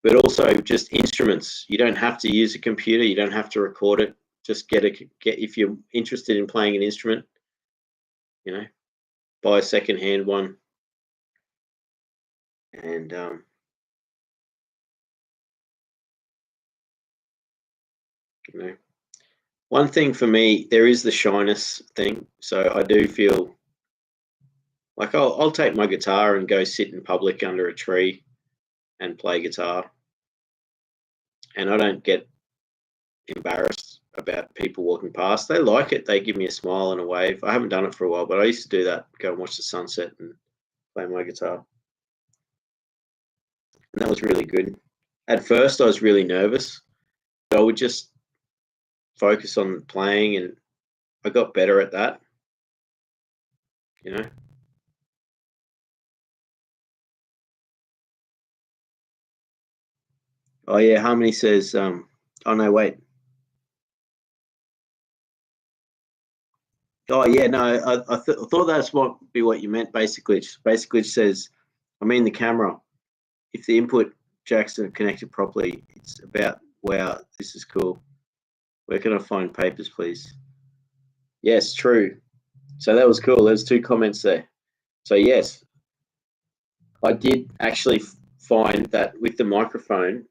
But also just instruments. You don't have to use a computer. You don't have to record it. Just get if you're interested in playing an instrument, you know, buy a secondhand one, and You know, one thing for me, there is the shyness thing. So I do feel like I'll take my guitar and go sit in public under a tree and play guitar, and I don't get embarrassed about people walking past. They like it. They give me a smile and a wave. I haven't done it for a while, but I used to do that. Go and watch the sunset and play my guitar, and that was really good. At first, I was really nervous, but I would just focus on playing, and I got better at that. You know. Oh yeah, Harmony says. Oh no, wait. Oh yeah, no. I thought that's what be what you meant. Basically, it says. I mean the camera. If the input jacks are connected properly, it's about wow. This is cool. Where can I find papers, please? Yes, true. So that was cool. There's two comments there. So yes, I did actually find that with the microphone,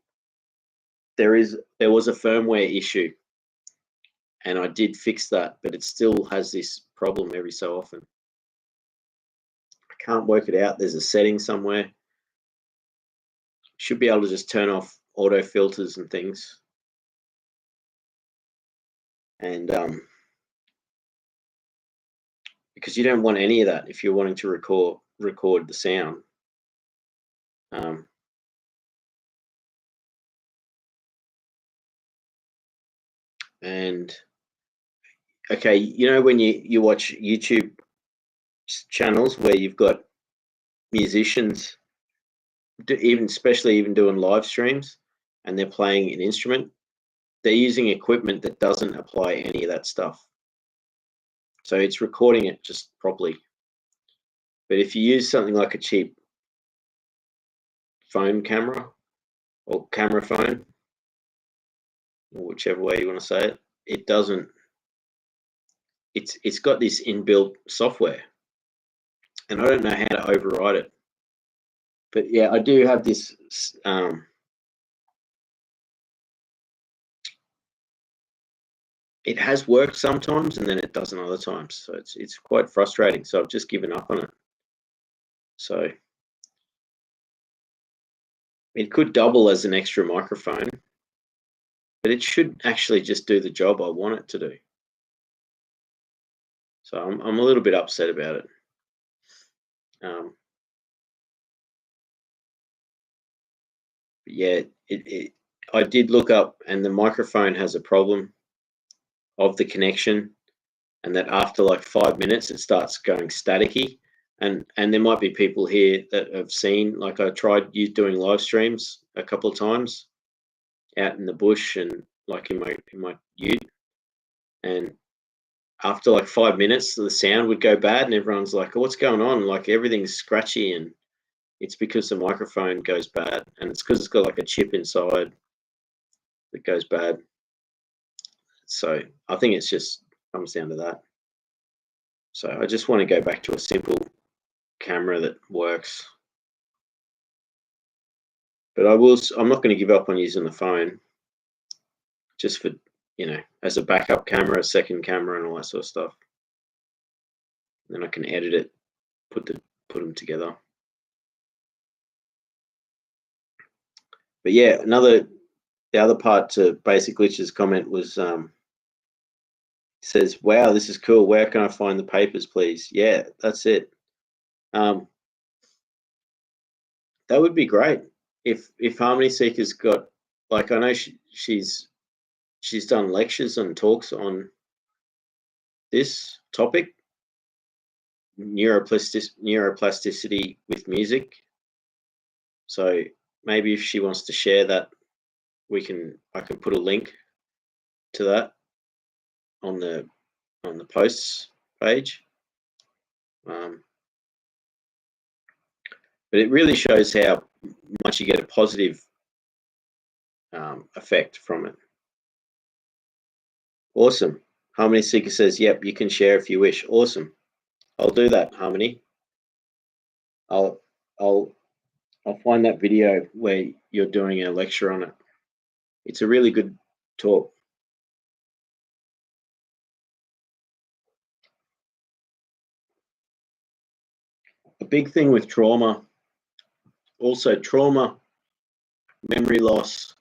there was a firmware issue, and I did fix that, but it still has this problem every so often. I can't work it out. There's a setting somewhere. Should be able to just turn off auto filters and things, and because you don't want any of that if you're wanting to record the sound. Um, and okay, you know when you watch YouTube channels where you've got musicians, especially even doing live streams, and they're playing an instrument, they're using equipment that doesn't apply any of that stuff. So it's recording it just properly. But if you use something like a cheap phone camera or camera phone, or whichever way you want to say it, it doesn't. It's got this inbuilt software, and I don't know how to override it. But yeah, I do have this. It has worked sometimes, and then it doesn't other times. So it's quite frustrating. So I've just given up on it. So it could double as an extra microphone, but it should actually just do the job I want it to do. So I'm a little bit upset about it. But yeah, I did look up, and the microphone has a problem of the connection, and that after like 5 minutes, it starts going staticky. And there might be people here that have seen, like I tried doing live streams a couple of times out in the bush and like in my ute, and after like 5 minutes, the sound would go bad, and everyone's like, "Oh, what's going on?" Like everything's scratchy, and it's because the microphone goes bad, and it's because it's got like a chip inside that goes bad. So I think it's just comes down to that. So I just want to go back to a simple camera that works. But I'm not going to give up on using the phone just for, as a backup camera, a second camera, and all that sort of stuff. Then I can edit it, put them together. But yeah, the other part to Basic Glitch's comment was says, "Wow, this is cool. Where can I find the papers, please?" Yeah, that's it. That would be great if Harmony Seeker's got, like, I know she's done lectures and talks on this topic, neuroplasticity with music. So maybe if she wants to share that, I can put a link to that on the posts page. But it really shows how much you get a positive effect from it. Awesome. Harmony Seeker says, "Yep, you can share if you wish." Awesome. I'll do that, Harmony. I'll find that video where you're doing a lecture on it. It's a really good talk. big thing with trauma, also trauma, memory loss,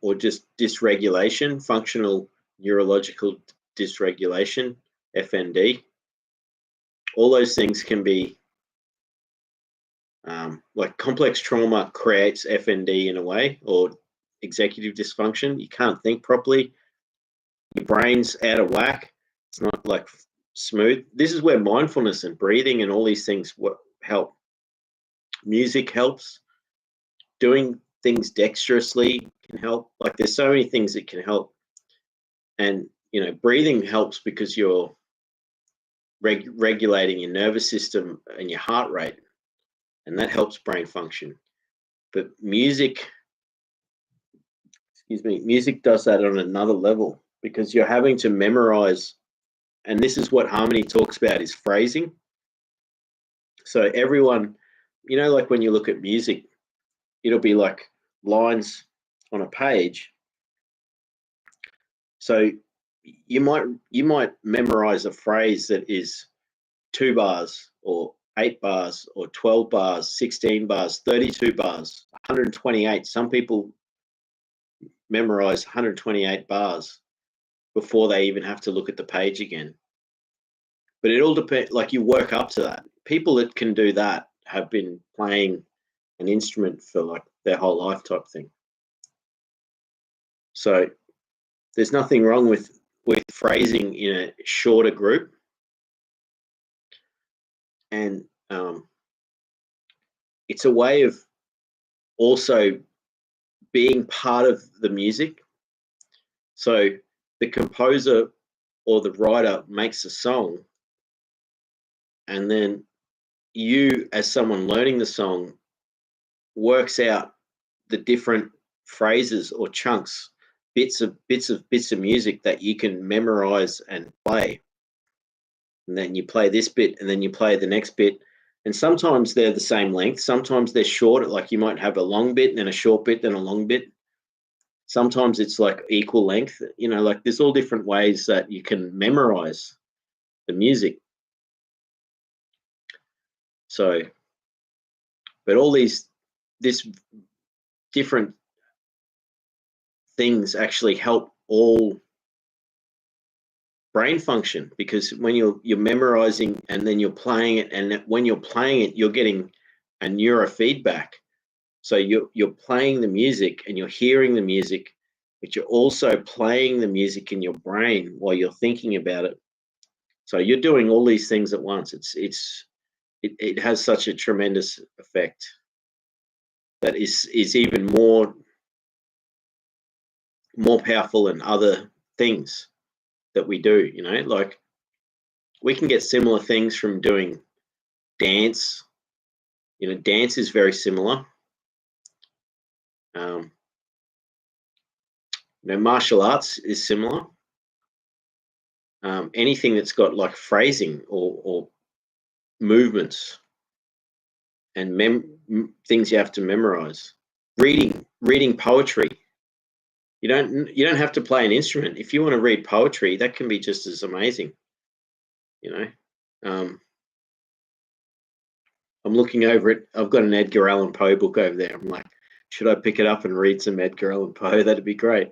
or just dysregulation, functional neurological dysregulation, FND. All those things can be like complex trauma creates FND in a way, or executive dysfunction. You can't think properly. Your brain's out of whack. It's not like smooth. This is where mindfulness and breathing and all these things help. Music helps. Doing things dexterously can help. Like there's so many things that can help. And, you know, breathing helps because you're regulating your nervous system and your heart rate, and that helps brain function. But music does that on another level, because you're having to memorize, and this is what Harmony talks about, is phrasing. So everyone, you know, like when you look at music, it'll be like lines on a page. So you might memorize a phrase that is 2 bars or 8 bars or 12 bars, 16 bars, 32 bars, 128. Some people memorize 128 bars before they even have to look at the page again. But it all depends, like you work up to that. People that can do that have been playing an instrument for like their whole life type thing. So there's nothing wrong with phrasing in a shorter group. And it's a way of also being part of the music. So the composer or the writer makes a song, and then you, as someone learning the song, works out the different phrases or chunks, bits of music that you can memorize and play. And then you play this bit, and then you play the next bit. And sometimes they're the same length. Sometimes they're short. Like you might have a long bit, and then a short bit, then a long bit. Sometimes it's like equal length. You know, like there's all different ways that you can memorize the music. So, but all this different things actually help all brain function, because when you're memorizing and then you're playing it, and when you're playing it, you're getting a neurofeedback. So you're playing the music and you're hearing the music, but you're also playing the music in your brain while you're thinking about it. So you're doing all these things at once. It has such a tremendous effect that is even more powerful than other things that we do. You know, like we can get similar things from doing dance. You know, dance is very similar. You know, martial arts is similar. Anything that's got like phrasing or movements and things you have to memorize. Reading poetry. You don't have to play an instrument. If you want to read poetry, that can be just as amazing. You know, I'm looking over it. I've got an Edgar Allan Poe book over there. I'm like, should I pick it up and read some Edgar Allan Poe? That'd be great.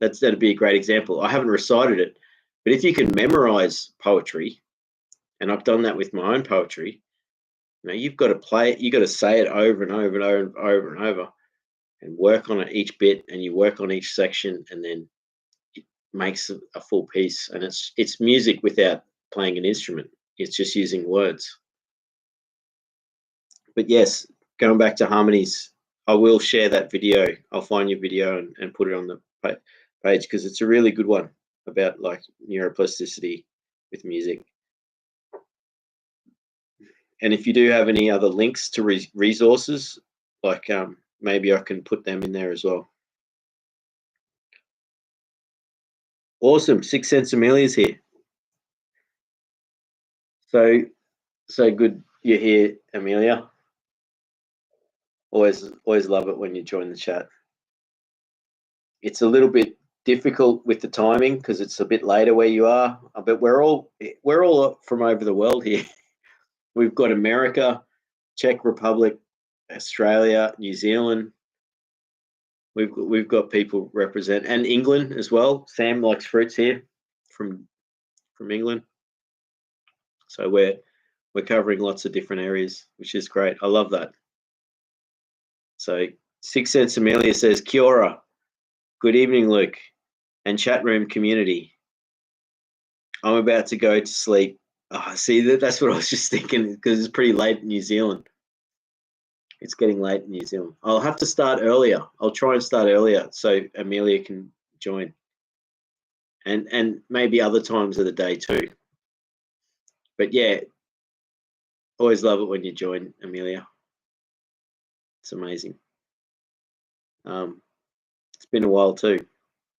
That'd be a great example. I haven't recited it, but if you can memorize poetry, and I've done that with my own poetry, you know, you've got to play it. You've got to say it over and over and over and over and over, and work on it each bit, and you work on each section, and then it makes a full piece. And it's music without playing an instrument. It's just using words. But yes, going back to harmonies, I will share that video. I'll find your video and put it on the page, because it's a really good one about like neuroplasticity with music. And if you do have any other links to resources, like maybe I can put them in there as well. Awesome. 6 Cents Amelia's here. So good you're here, Amelia. Always love it when you join the chat. It's a little bit difficult with the timing because it's a bit later where you are, but we're all from over the world here. We've got America, Czech Republic, Australia, New Zealand. We've got people represent, and England as well. Sam likes fruits here from England. So we're covering lots of different areas, which is great. I love that. So 6 Cents Amelia says, Kia ora. Good evening, Luke, and chat room community. I'm about to go to sleep. Oh, see, that's what I was just thinking, because it's pretty late in New Zealand. It's getting late in New Zealand. I'll have to start earlier. I'll try and start earlier so Amelia can join. And maybe other times of the day too. But yeah, always love it when you join, Amelia. It's amazing. It's been a while too,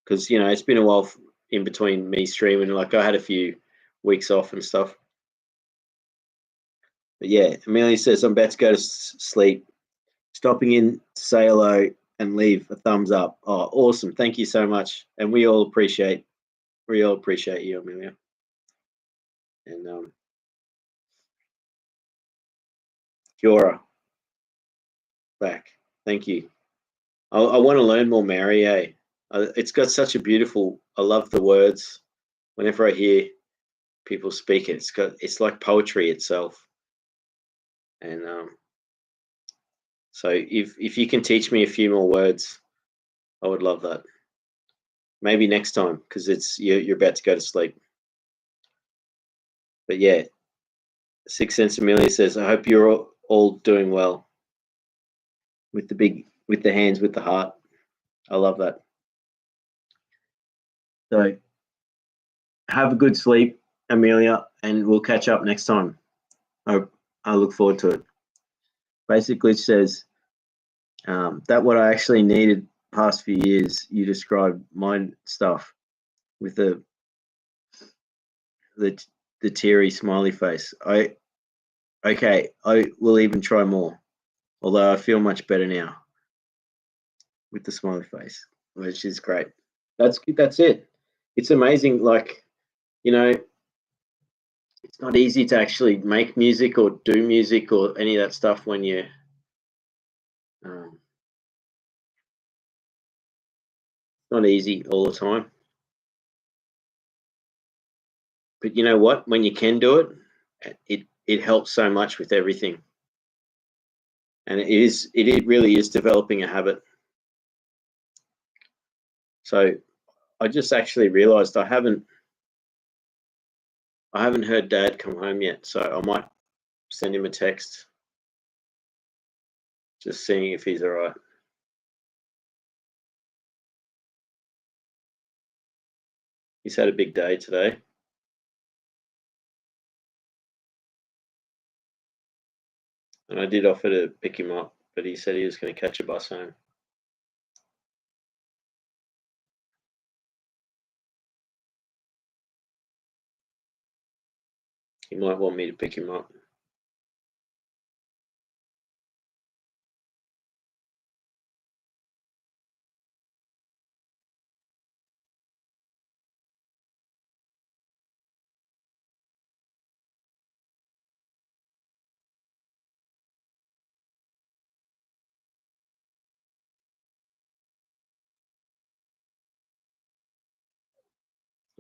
because it's been a while in between me streaming. Like I had a few weeks off and stuff. But yeah, Amelia says I'm about to go to sleep. Stopping in to say hello and leave a thumbs up. Oh, awesome! Thank you so much, and we all appreciate you, Amelia. And Kia ora. Back. Thank you. I want to learn more Maori. It's got such a beautiful. I love the words. Whenever I hear people speak it, it's like poetry itself. And so if you can teach me a few more words, I would love that. Maybe next time, because you're about to go to sleep. But yeah, 6 Cents Amelia says, I hope you're all doing well. With the hands, with the heart. I love that. So have a good sleep, Amelia, and we'll catch up next time. I look forward to it. Basically, it says that what I actually needed past few years. You described my stuff with the teary smiley face. I will even try more. Although I feel much better now with the smiley face, which is great. That's it. It's amazing. Like, it's not easy to actually make music or do music or any of that stuff when you're not easy all the time. But you know what? When you can do it helps so much with everything. And it really is developing a habit. So I just actually realized I haven't heard Dad come home yet, so I might send him a text, just seeing if he's all right. He's had a big day today. And I did offer to pick him up, but he said he was going to catch a bus home. He might want me to pick him up.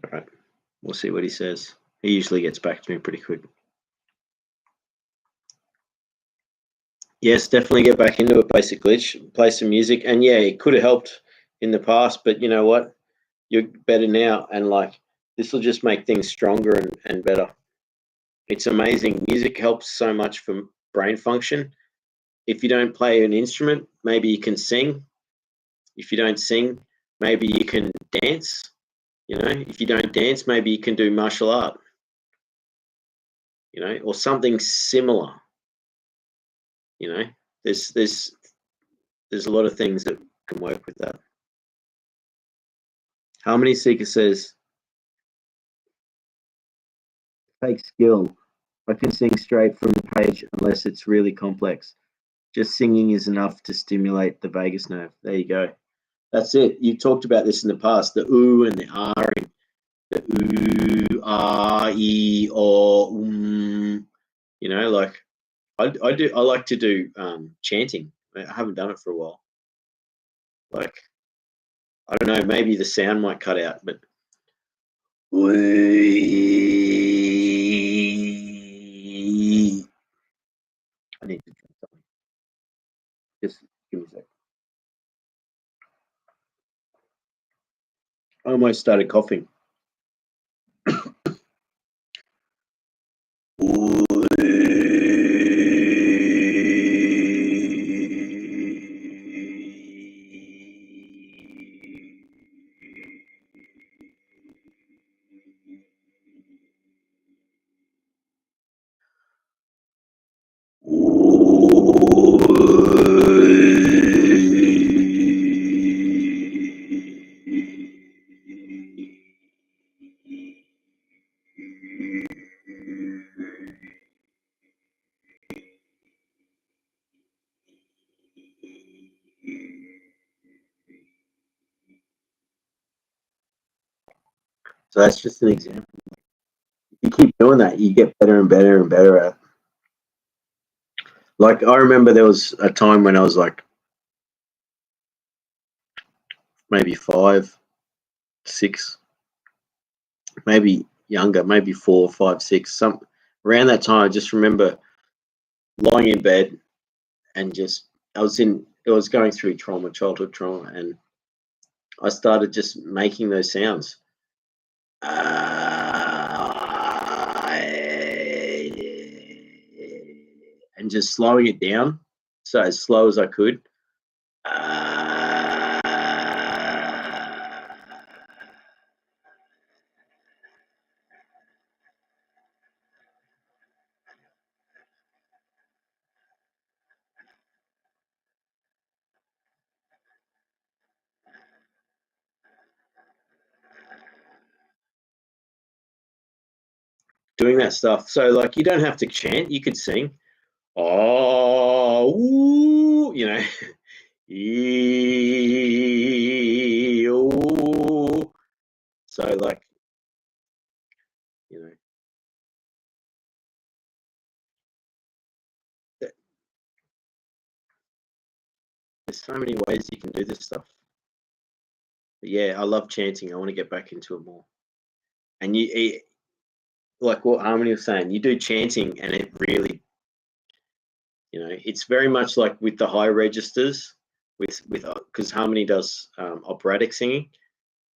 All right, we'll see what he says. He usually gets back to me pretty quick. Yes, definitely get back into it, Basic Glitch. Play some music. And yeah, it could have helped in the past, but you know what? You're better now. And like, this will just make things stronger and better. It's amazing. Music helps so much for brain function. If you don't play an instrument, maybe you can sing. If you don't sing, maybe you can dance. If you don't dance, maybe you can do martial art. Or something similar. There's a lot of things that can work with that. Harmony Seeker says, take skill. I can sing straight from the page unless it's really complex. Just singing is enough to stimulate the vagus nerve. There you go. That's it. You talked about this in the past, the ooh and the ahing. The ooh, ah, ee, or, You know, like I like to do chanting. I haven't done it for a while. Like, I don't know, maybe the sound might cut out, but I need to drink something. Just give me a sec. I almost started coughing. So that's just an example. You keep doing that, you get better and better and better at it. Like, I remember there was a time when I was like maybe 5, 6, maybe younger, maybe 4, 5, 6, some around that time. I just remember lying in bed and just I was going through trauma, childhood trauma, and I started just making those sounds. And just slowing it down, so as slow as I could. Doing that stuff. So, like, you don't have to chant, you could sing. Oh, ooh, you know. So, like, you know, there's so many ways you can do this stuff. But yeah, I love chanting. I want to get back into it more. And like what Harmony was saying, you do chanting, and it really, it's very much like with the high registers, with because Harmony does operatic singing,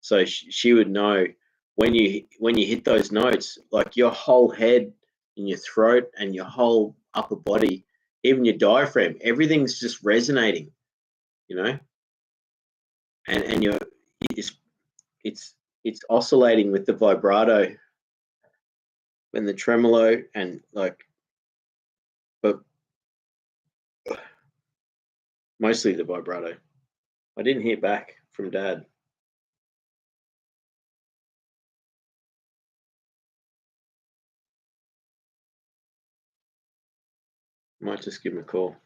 so she would know when you hit those notes, like your whole head and your throat and your whole upper body, even your diaphragm, everything's just resonating, and you're it's it's oscillating with the vibrato and the tremolo, and like, but mostly the vibrato. I didn't hear back from Dad. Might just give him a call.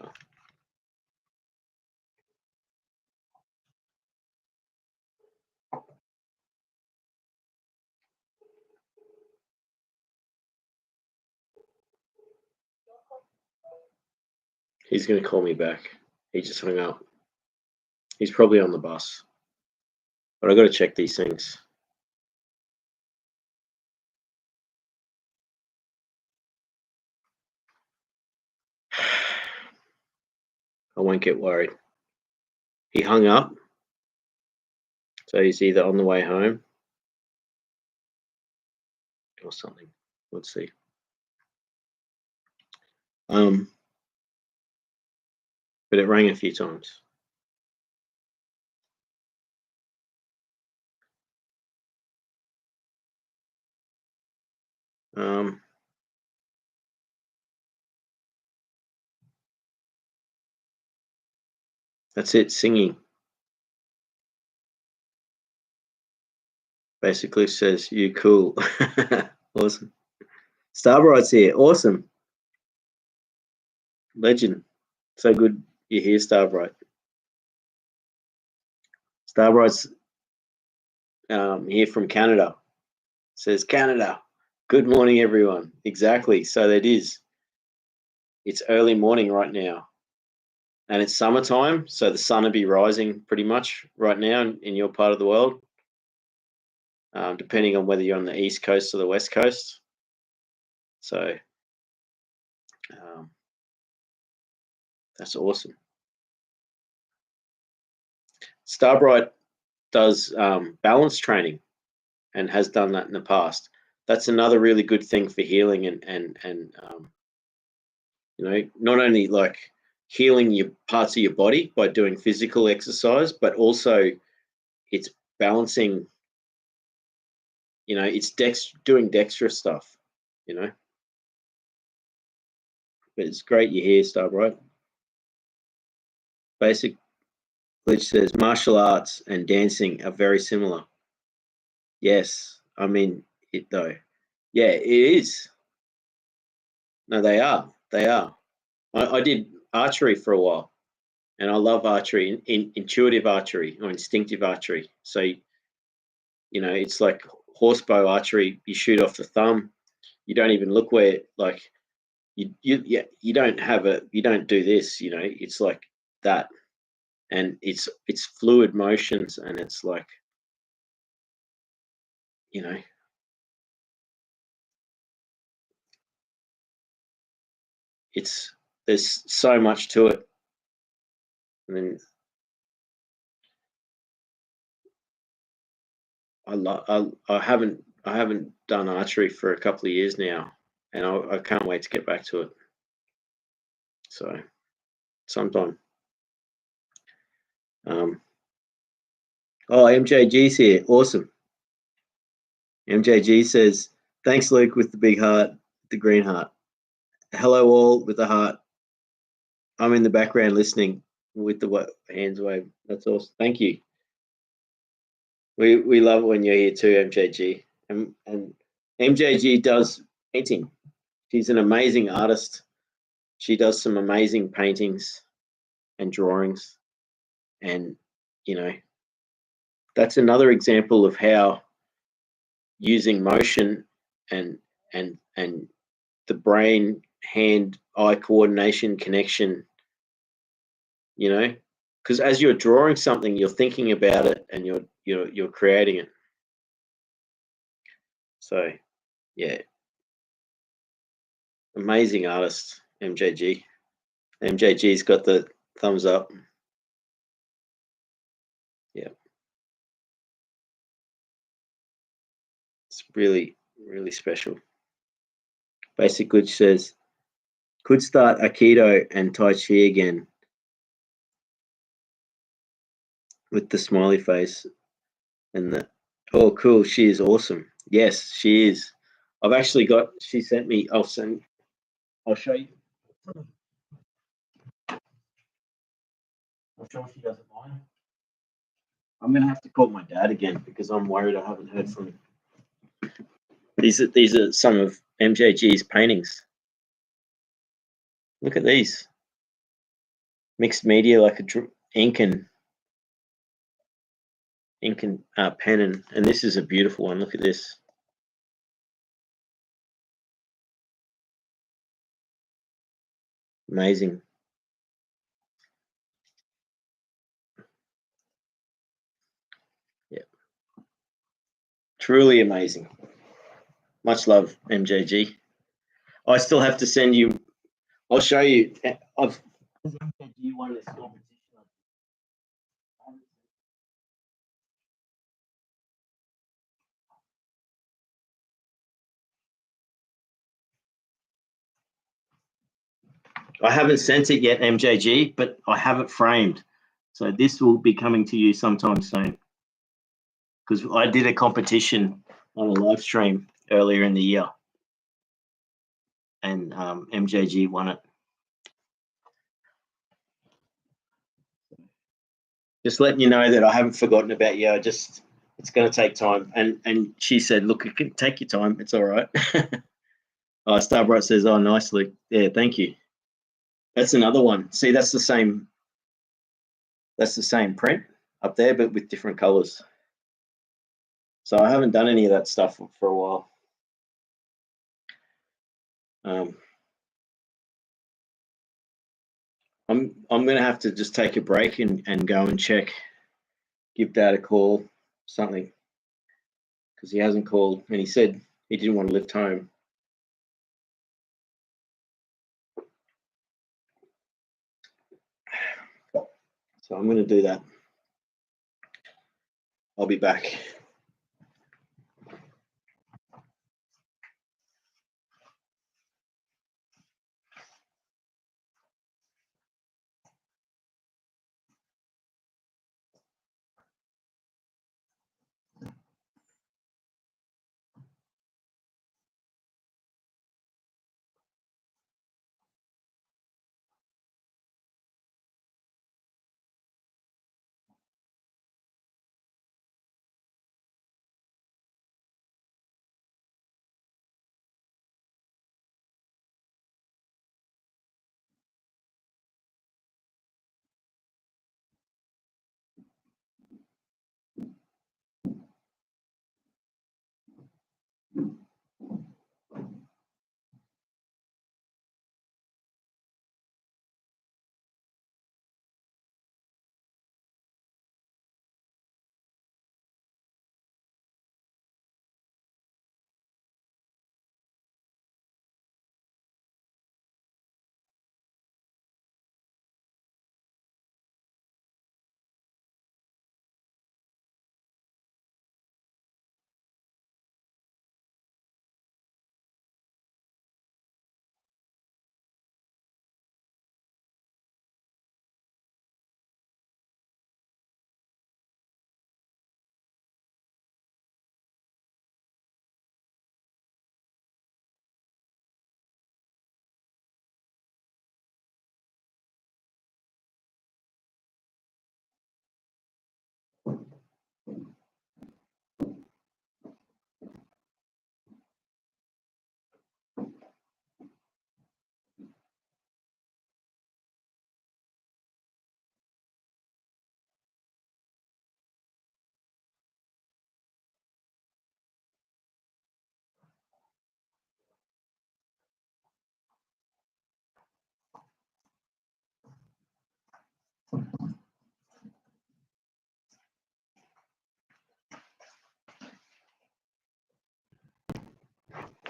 Oh. He's going to call me back. He just hung up. He's probably on the bus. But I got to check these things. I won't get worried. He hung up. So he's either on the way home or something. Let's see. But it rang a few times. That's it, singing. Basically says, you cool. Awesome. Starbright's here. Awesome. Legend. So good you're here, Starbright. Starbright's here from Canada. It says Canada. Good morning, everyone. Exactly. So it is. It's early morning right now, and it's summertime, so the sun will be rising pretty much right now in your part of the world, depending on whether you're on the East Coast or the West Coast. So that's awesome. Starbright does balance training and has done that in the past. That's another really good thing for healing and you know, not only like healing your parts of your body by doing physical exercise, but also it's balancing, you know, it's doing dexterous stuff, you know. But it's great you're here, Starbright. Basic Glitch says martial arts and dancing are very similar. Yes, I mean it though. Yeah, it is. No, they are. They are. I did archery for a while, and I love archery, intuitive archery or instinctive archery. So, you know, it's like horsebow archery. You shoot off the thumb. You don't even look where, like, you don't do this. You know, it's like that, and it's fluid motions, and it's like, you know, there's so much to it. I mean, I haven't done archery for a couple of years now, and I can't wait to get back to it. So, sometime. Oh, MJG's here. Awesome. MJG says, "Thanks, Luke, with the big heart, the green heart. Hello, all with the heart. I'm in the background listening with the hands wave. That's awesome. Thank you. We love it when you're here too, MJG. And MJG does painting. She's an amazing artist. She does some amazing paintings and drawings, and you know, that's another example of how using motion and the brain hand eye coordination connection, you know, because as you're drawing something, you're thinking about it and you're creating it. So yeah, amazing artist, MJG. MJG's got the thumbs up. Yeah, it's really special. Basic Good says, could start Aikido and Tai Chi again with the smiley face and the, oh, cool. She is awesome. Yes, she is. I've actually got, she sent me, I'll show you. I'm sure she doesn't mind. I'm going to have to call my dad again because I'm worried I haven't heard from him. These are some of MJG's paintings. Look at these. Mixed media, like ink and pen, and this is a beautiful one. Look at this. Amazing. Yeah. Truly amazing. Much love, MJG. I still have to send you, I'll show you. I've MJG won this competition. I haven't sent it yet, MJG, but I have it framed. So this will be coming to you sometime soon. Because I did a competition on a live stream earlier in the year, and MJG won it. Just letting you know that I haven't forgotten about you. It's going to take time. And she said, look, you can take your time. It's all right. Oh, Starbright says, oh, nicely. Yeah, thank you. That's another one. See, that's the same print up there, but with different colors. So I haven't done any of that stuff for a while. I'm going to have to just take a break and go and check, give Dad a call, something, because he hasn't called, and he said he didn't want to lift home. So I'm going to do that. I'll be back.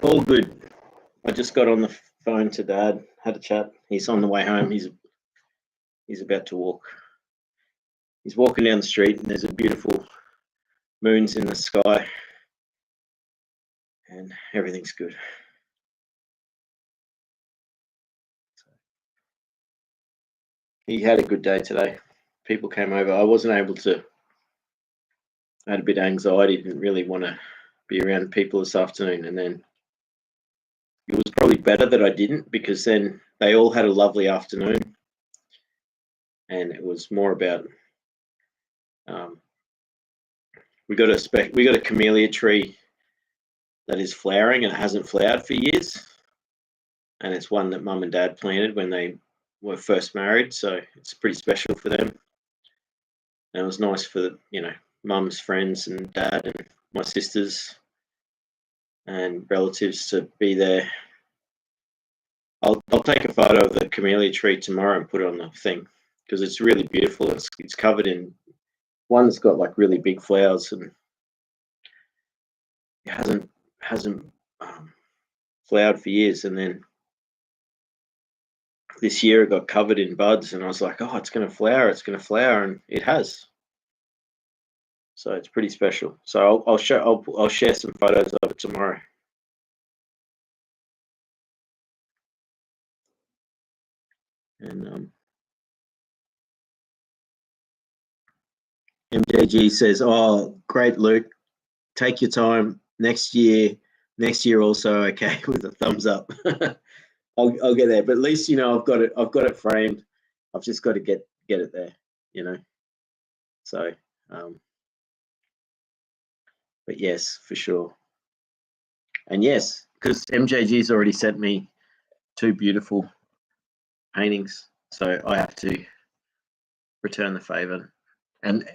All good. I just got on the phone to Dad, had a chat. He's on the way home. He's about to walk. He's walking down the street, and there's a beautiful moon's in the sky, and everything's good. He had a good day today. People came over. I wasn't able to. I had a bit of anxiety. Didn't really want to be around people this afternoon, and then it was probably better that I didn't, because then they all had a lovely afternoon, and it was more about. We got a camellia tree that is flowering, and it hasn't flowered for years, and it's one that Mum and Dad planted when they were first married, so it's pretty special for them. And it was nice for Mum's friends and Dad and my sisters and relatives to be there. I'll take a photo of the camellia tree tomorrow and put it on the thing, because it's really beautiful. It's covered in one that's got like really big flowers, and it hasn't flowered for years, and then this year it got covered in buds, and I was like, oh, it's going to flower, and it has. So it's pretty special. So I'll share some photos of it tomorrow. And MJG says, "Oh, great, Luke. Take your time. Next year also okay," with a thumbs up. I'll get there, but at least I've got it framed. I've just got to get it there, So, but yes, for sure. And yes, because MJG's already sent me 2 beautiful paintings, so I have to return the favor. And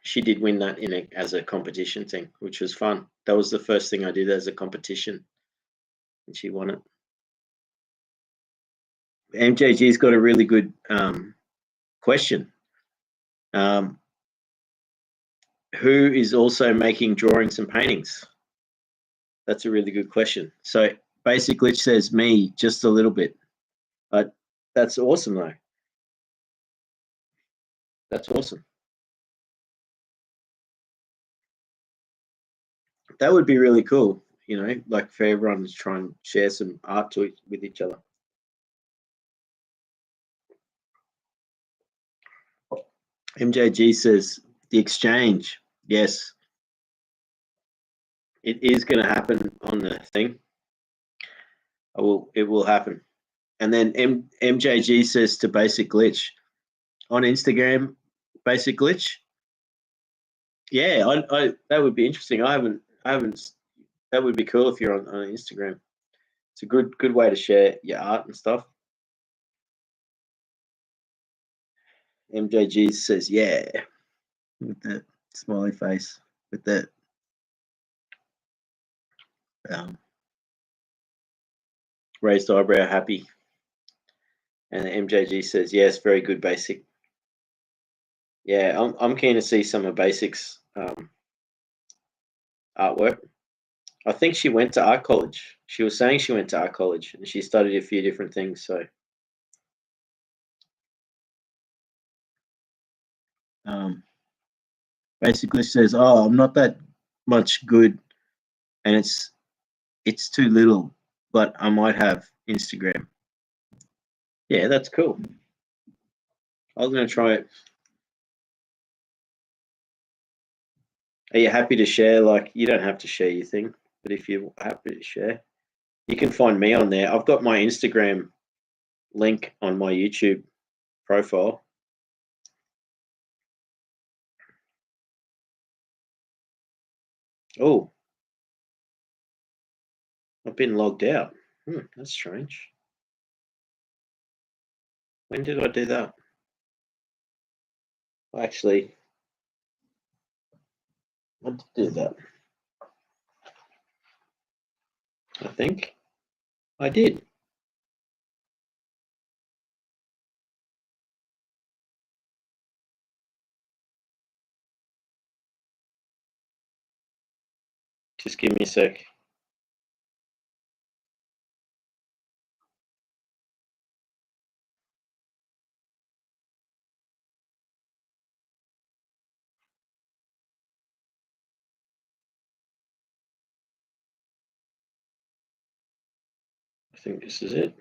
she did win that as a competition thing, which was fun. That was the first thing I did as a competition, and she won it. MJG's got a really good question. Who is also making drawings and paintings? That's a really good question. So Basic Glitch says me, just a little bit. But that's awesome, though. That's awesome. That would be really cool, like for everyone to try and share some art with each other. MJG says the exchange. Yes, it is going to happen on the thing. It will happen. And then MJG says to Basic Glitch on Instagram, Basic Glitch. Yeah, I that would be interesting. I haven't. That would be cool if you're on Instagram. It's a good way to share your art and stuff. MJG says, yeah, with the smiley face, with the raised eyebrow, happy. And MJG says, yes, very good, Basic. Yeah, I'm keen to see some of Basic's artwork. I think she went to art college. She was saying she went to art college and she studied a few different things. So, basically says, "Oh, I'm not that much good, and it's too little, but I might have Instagram." Yeah, that's cool. I was going to try it. Are you happy to share? Like, you don't have to share your thing, but if you're happy to share, you can find me on there. I've got my Instagram link on my YouTube profile. Oh, I've been logged out. That's strange. When did I do that? Actually, I did do that. I think I did. Just give me a sec. I think this is it.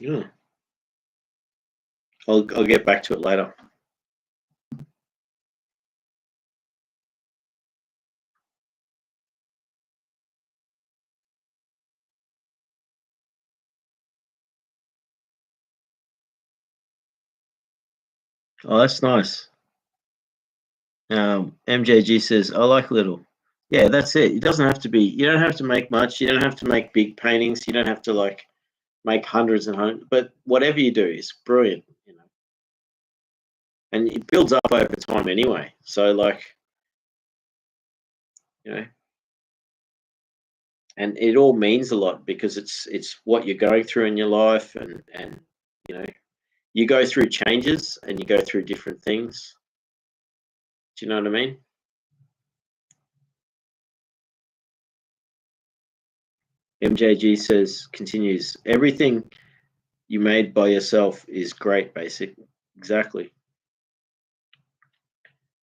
Yeah. I'll get back to it later. Oh, that's nice. MJG says, I like little. Yeah, that's it. It doesn't have to be, you don't have to make much. You don't have to make big paintings. You don't have to like make hundreds and hundreds, but whatever you do is brilliant, and it builds up over time anyway. So like, and it all means a lot because it's what you're going through in your life, and you go through changes and you go through different things. Do you know what I mean? MJG says, continues, everything you made by yourself is great, Basic. Exactly.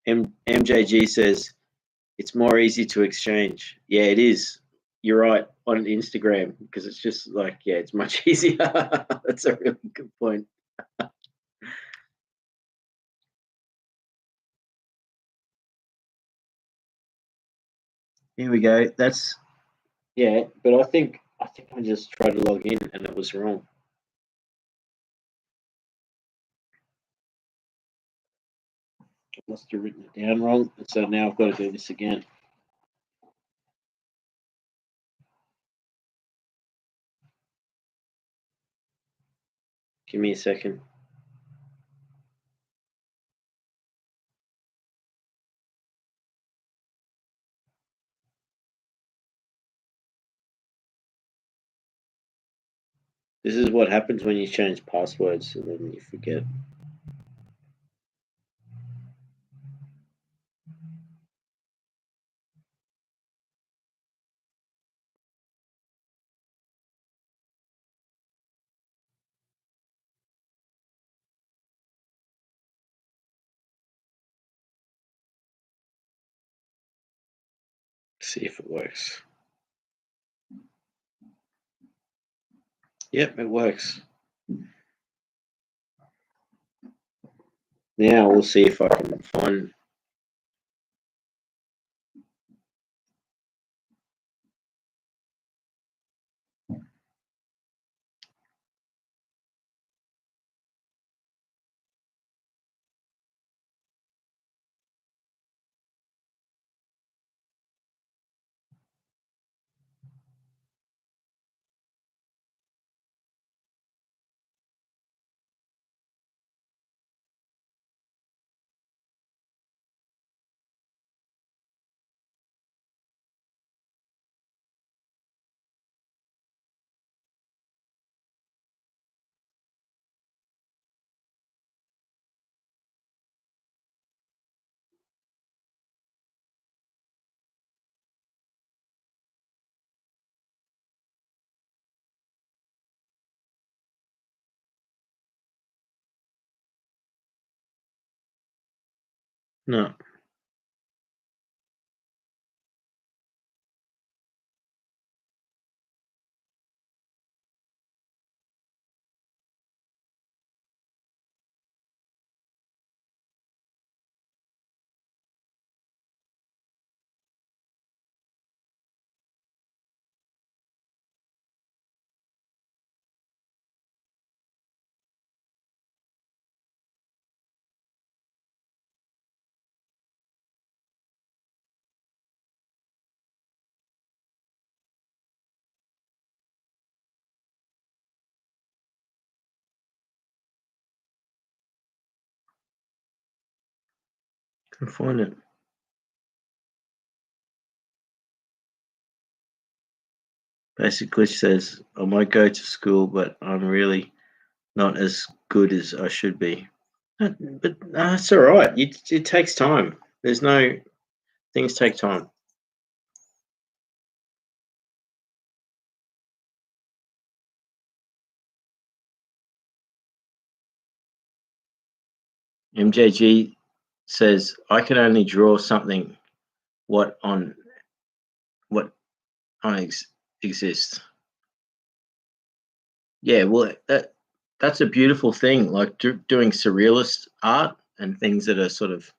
MJG says, it's more easy to exchange. Yeah, it is. You're right, on Instagram, because it's just like, yeah, it's much easier. That's a really good point. Here we go. That's, yeah, but I think I just tried to log in and it was wrong. I must have written it down wrong, and so now I've got to do this again. Give me a second. This is what happens when you change passwords and then you forget. See if it works. Yep, it works. Now we'll see if I can find. No. Can find it. Basically says I might go to school, but I'm really not as good as I should be. But it's all right. It takes time. There's no things take time. MJG says I can only draw something what on what on exists. Yeah, well, that's a beautiful thing. Like doing surrealist art and things that are sort of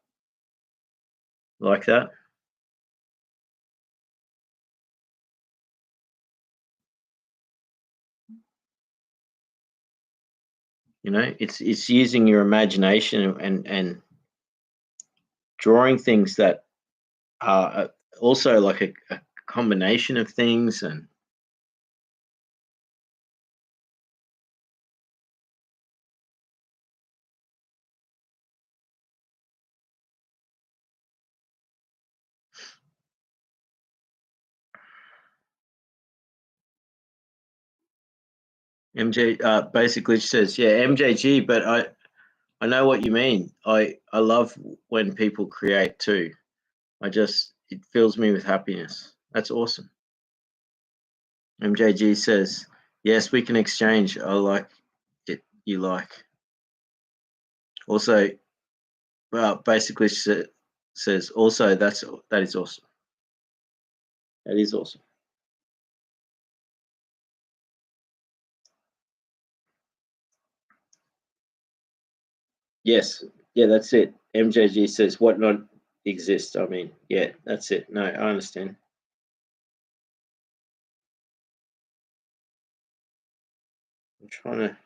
like that. You know, it's using your imagination and drawing things that are also like a combination of things. And MJ basically says, yeah, MJG, but I know what you mean. I love when people create too. It fills me with happiness. That's awesome. MJG says, yes, we can exchange. I like it. You like. Also, well, basically says also that is awesome. That is awesome. Yes, yeah, that's it. MJG says what not exists. I mean, yeah, that's it. No, I understand. I'm trying to.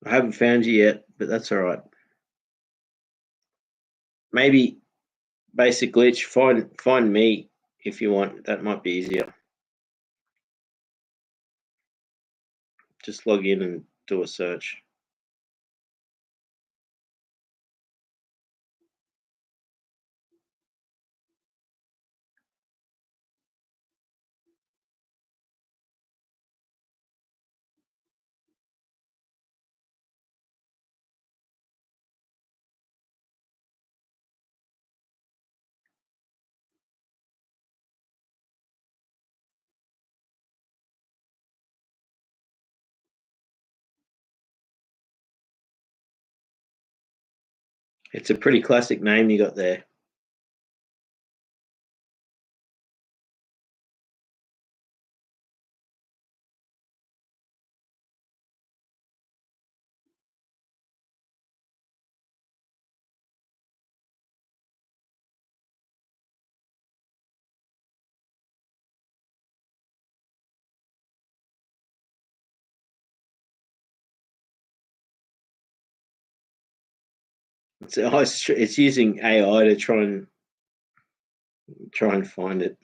I haven't found you yet, but that's all right. Maybe basic glitch. Find me if you want. That might be easier. Just log in and do a search. It's a pretty classic name you got there. It's using AI to try and find it.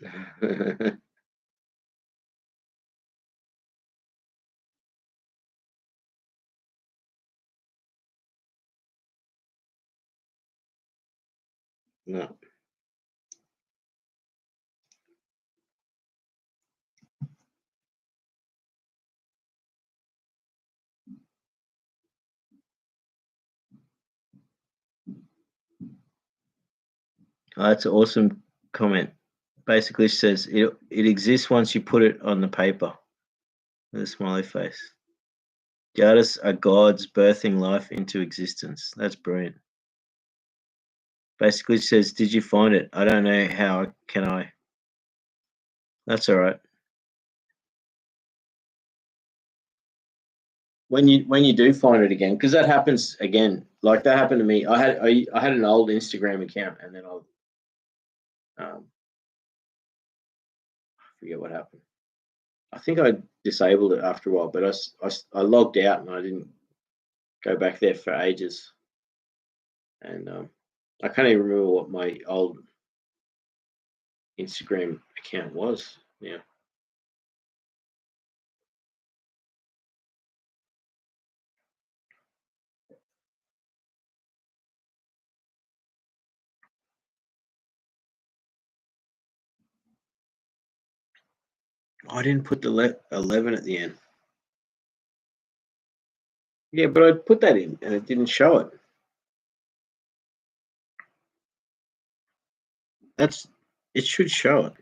No. Oh, that's an awesome comment. Basically says it exists once you put it on the paper with a smiley face. The artists are gods birthing life into existence. That's brilliant. Basically says, did you find it? I don't know how can I. That's all right. When you do find it again, because that happens again. Like that happened to me. I had an old Instagram account, and then I forget what happened. I think I disabled it after a while, but I logged out and I didn't go back there for ages. And I can't even remember what my old Instagram account was. Yeah. I didn't put the 11 at the end. Yeah, but I put that in and it didn't show it. It should show it.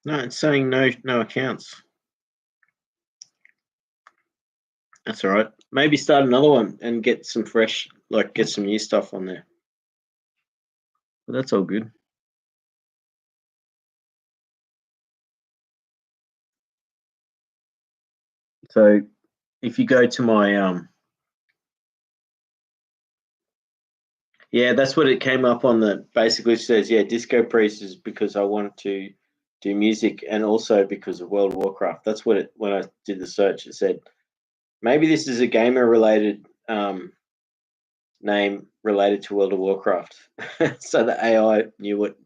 No, it's saying no accounts. That's all right. Maybe start another one and get some fresh, get some new stuff on there. But that's all good. So if you go to my yeah, that's what it came up on the basically says, yeah, Disco Priest is because I wanted to do music and also because of World of Warcraft. That's what it when I did the search, it said maybe this is a gamer related name related to World of Warcraft. So the AI knew what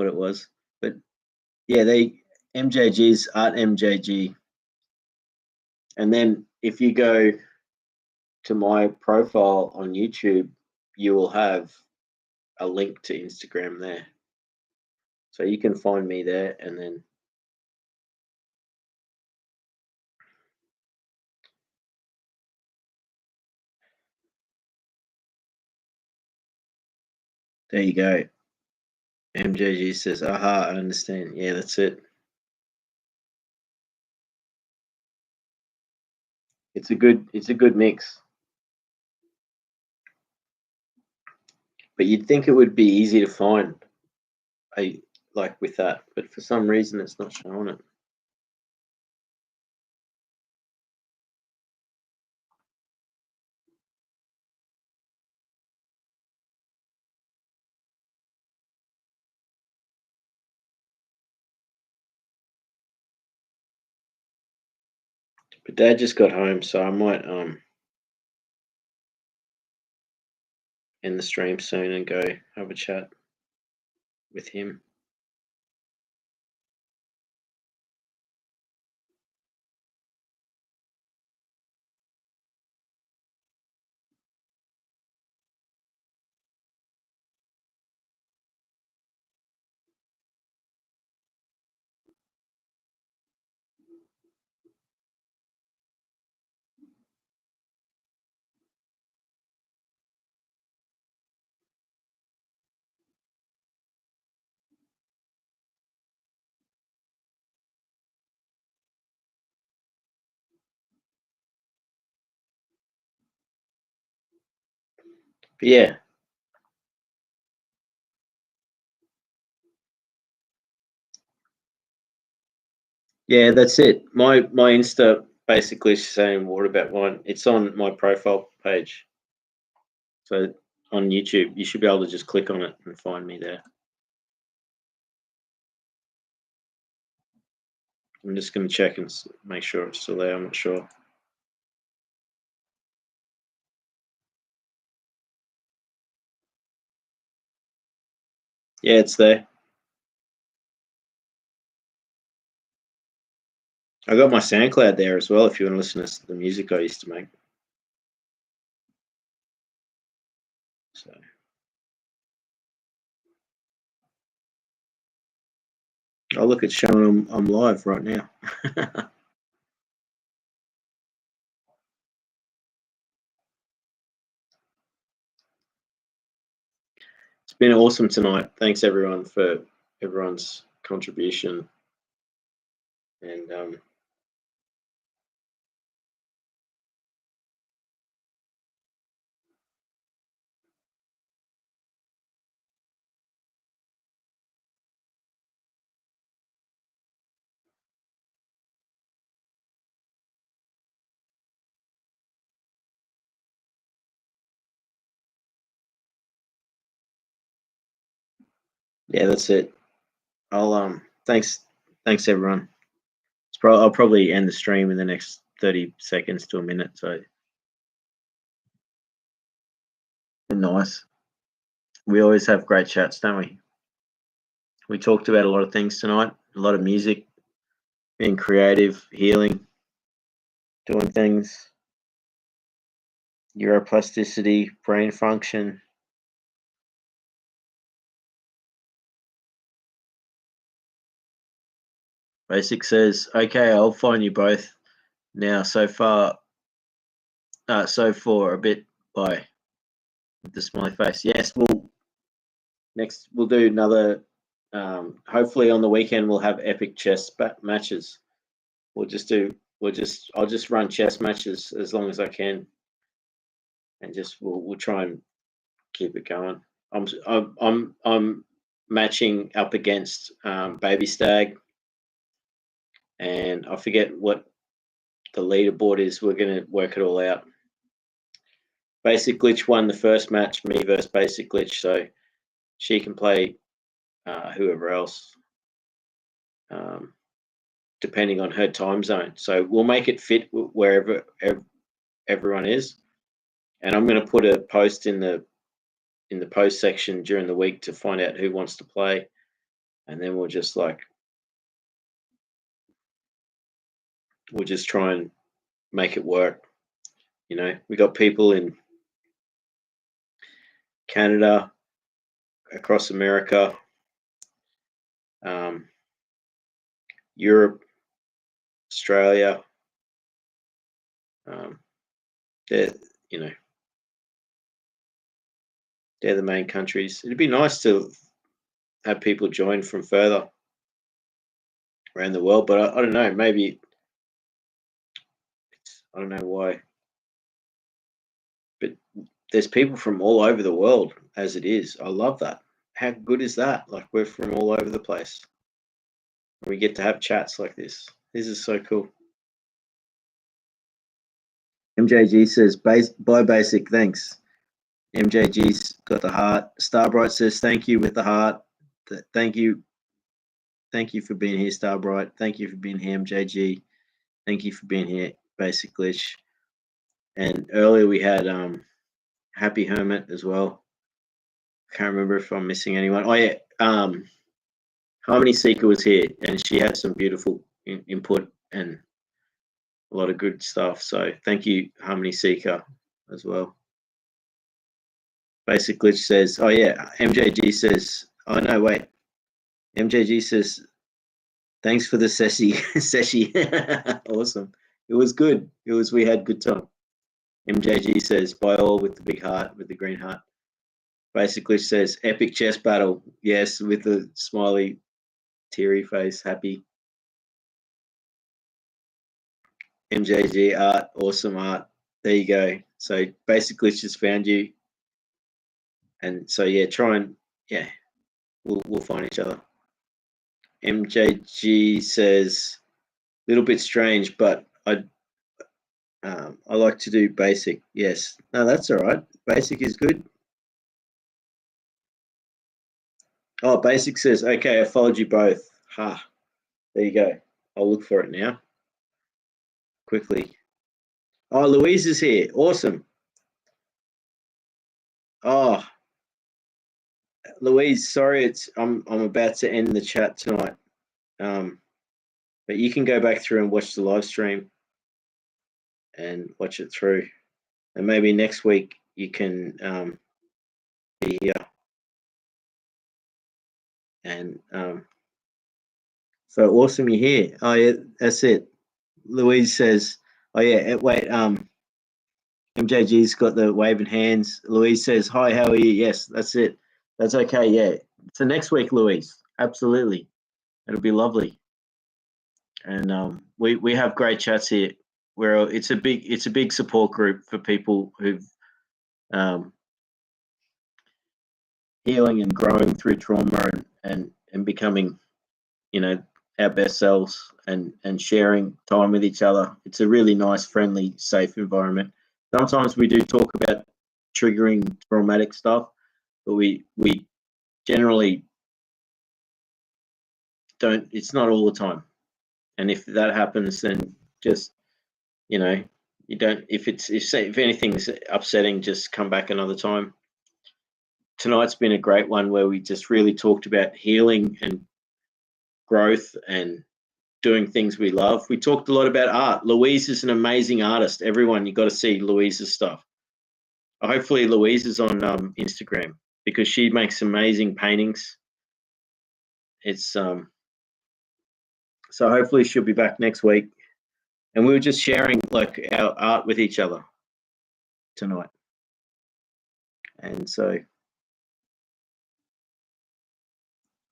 it was. But yeah, they MJG's Art MJG. And then if you go to my profile on YouTube, you will have a link to Instagram there. So you can find me there and then There you go. MJG says, aha, I understand. Yeah, that's it. It's a good mix. But you'd think it would be easy to find like with that, but for some reason it's not showing it. But Dad just got home, so I might end the stream soon and go have a chat with him. But yeah, that's it. My Insta basically is saying what about mine? It's on my profile page. So on YouTube, you should be able to just click on it and find me there. I'm just going to check and make sure it's still there. I'm not sure. Yeah, it's there. I got my SoundCloud there as well if you want to listen to the music I used to make. So oh, look, it's showing I'm live right now. It's been awesome tonight. Thanks everyone for everyone's contribution. And yeah, that's it. I'll thanks everyone. I'll probably end the stream in the next 30 seconds to a minute. So nice. We always have great chats, don't we? We talked about a lot of things tonight. A lot of music, being creative, healing, doing things, neuroplasticity, brain function. Basic says, okay, I'll find you both now. So for a bit, bye. With the smiley face. Yes, we'll do another. Hopefully on the weekend we'll have epic chess matches. I'll just run chess matches as long as I can, and just we'll try and keep it going. I'm matching up against Baby Stag, and I forget what the leaderboard is. We're gonna work it all out. Basic Glitch won the first match, me versus Basic Glitch, so she can play whoever else, depending on her time zone. So we'll make it fit wherever everyone is, and I'm going to put a post in the post section during the week to find out who wants to play, and then we'll just try and make it work. You know, we got people in Canada, across America, Europe, Australia. You know, They're the main countries. It'd be nice to have people join from further around the world, but I don't know. Maybe I don't know why, but there's people from all over the world as it is. I love that. How good is that? Like we're from all over the place. We get to have chats like this. This is so cool. MJG says, "Bye, basic. Thanks." MJG's got the heart. Starbright says, "Thank you with the heart. Thank you. Thank you for being here, Starbright. Thank you for being here, MJG. Thank you for being here, Basic Glitch." And earlier we had Happy Hermit as well. Can't remember if I'm missing anyone. Oh yeah, Harmony Seeker was here, and she had some beautiful input and a lot of good stuff. So thank you, Harmony Seeker, as well. Basic Glitch says, "Oh yeah." MJG says, "Oh no, wait." MJG says, "Thanks for the sessie." Sessie, awesome. It was good. We had good time. MJG says, "By all," with the big heart, with the green heart. Basically says, "Epic chess battle." Yes, with the smiley, teary face, happy. MJG art, awesome art. There you go. So basically, it's just found you, and so yeah, try and we'll find each other. MJG says, "Little bit strange, but I like to do basic." Yes, no, that's all right. Basic is good. Oh, basic says, "Okay, I followed you both." Ha, there you go. I'll look for it now. Quickly. Oh, Louise is here. Awesome. Oh, Louise, sorry, I'm about to end the chat tonight. But you can go back through and watch the live stream and watch it through. And maybe next week you can be here. And so awesome you're here. Oh yeah, that's it. Louise says, "Oh yeah, wait, MJG's got the waving hands." Louise says, "Hi, how are you?" Yes, that's it. That's okay, yeah. So next week, Louise. Absolutely. It'll be lovely. And we have great chats here. Where it's a big support group for people who've healing and growing through trauma and becoming, our best selves and sharing time with each other. It's a really nice, friendly, safe environment. Sometimes we do talk about triggering traumatic stuff, but we generally don't. It's not all the time, and if that happens, then just you don't. If anything's upsetting, just come back another time. Tonight's been a great one where we just really talked about healing and growth and doing things we love. We talked a lot about art. Louise is an amazing artist. Everyone, you got to see Louise's stuff. Hopefully, Louise is on Instagram because she makes amazing paintings. It's so hopefully she'll be back next week, and we were just sharing like our art with each other tonight, and so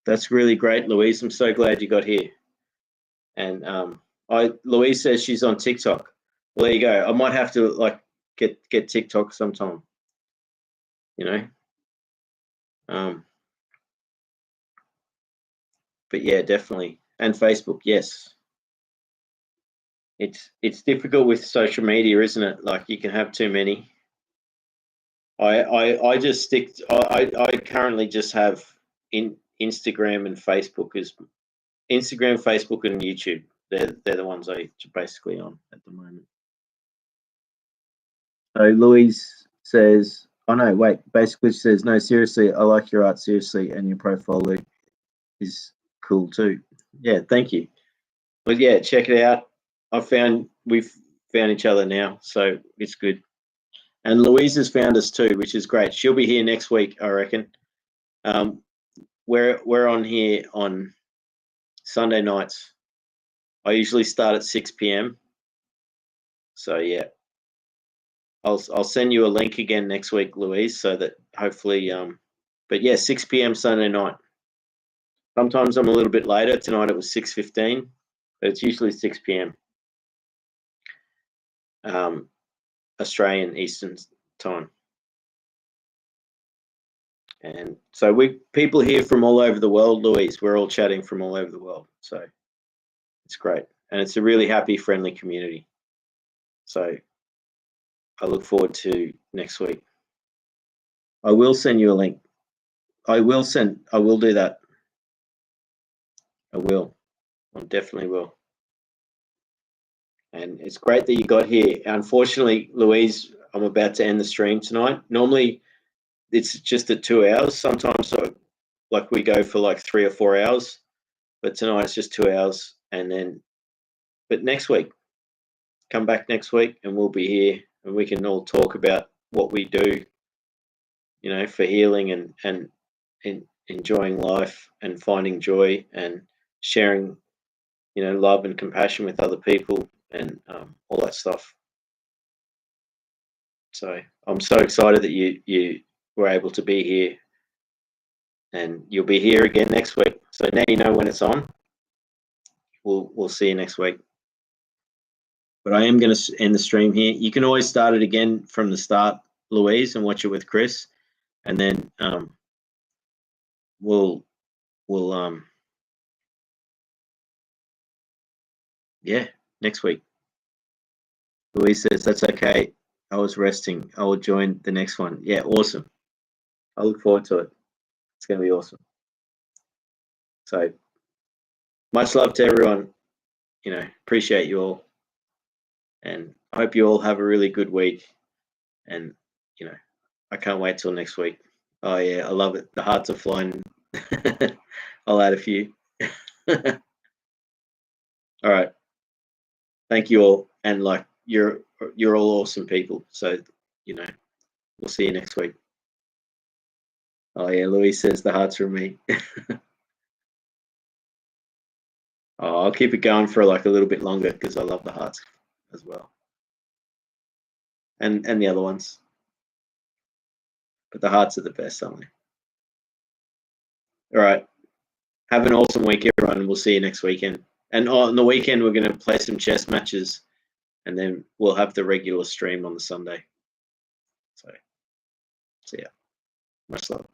that's really great, Louise. I'm so glad you got here. And Louise says she's on TikTok. Well, there you go. I might have to get TikTok sometime. But yeah, definitely. And Facebook, yes. It's difficult with social media, isn't it? Like you can have too many. I just stick. I currently just have Instagram and Facebook as Instagram, Facebook, and YouTube. They're the ones I basically on at the moment. So Louise says, "Oh no, wait." Basically, she says, "No, seriously, I like your art seriously, and your profile is cool too." Yeah, thank you. But yeah, check it out. We've found each other now, so it's good. And Louise has found us too, which is great. She'll be here next week, I reckon. We're on here on Sunday nights. I usually start at 6 p.m. So yeah, I'll send you a link again next week, Louise, so that hopefully. But yeah, 6 p.m. Sunday night. Sometimes I'm a little bit later. Tonight it was 6:15, but it's usually 6 p.m. Australian Eastern Time. And so people here from all over the world, Louise. We're all chatting from all over the world, so it's great, and it's a really happy, friendly community. So I look forward to next week. I will send you a link. I will do that. I will. I definitely will. And it's great that you got here. Unfortunately, Louise, I'm about to end the stream tonight. Normally, it's just at 2 hours. Sometimes, like we go for like 3 or 4 hours, but tonight it's just 2 hours. And then, but next week, come back next week, and we'll be here, and we can all talk about what we do, you know, for healing and enjoying life and finding joy and sharing, you know, love and compassion with other people and all that stuff. So I'm so excited that you were able to be here, and you'll be here again next week. So now you know when it's on. We'll see you next week. But I am going to end the stream here. You can always start it again from the start, Louise, and watch it with Chris, and then we'll yeah, next week. Louise says that's okay. I was resting. I will join the next one. Yeah, awesome. I look forward to it. It's going to be awesome. So much love to everyone. You know, appreciate you all, and I hope you all have a really good week. And you know, I can't wait till next week. Oh yeah, I love it. The hearts are flying. I'll add a few. All right. Thank you all, and like you're all awesome people. So you know, we'll see you next week. Oh yeah, Louise says the hearts from me. Oh, I'll keep it going for like a little bit longer because I love the hearts as well, and the other ones. But the hearts are the best, aren't they? All right. Have an awesome week, everyone, and we'll see you next weekend. And on the weekend, we're going to play some chess matches, and then we'll have the regular stream on the Sunday. So, see ya. Much love.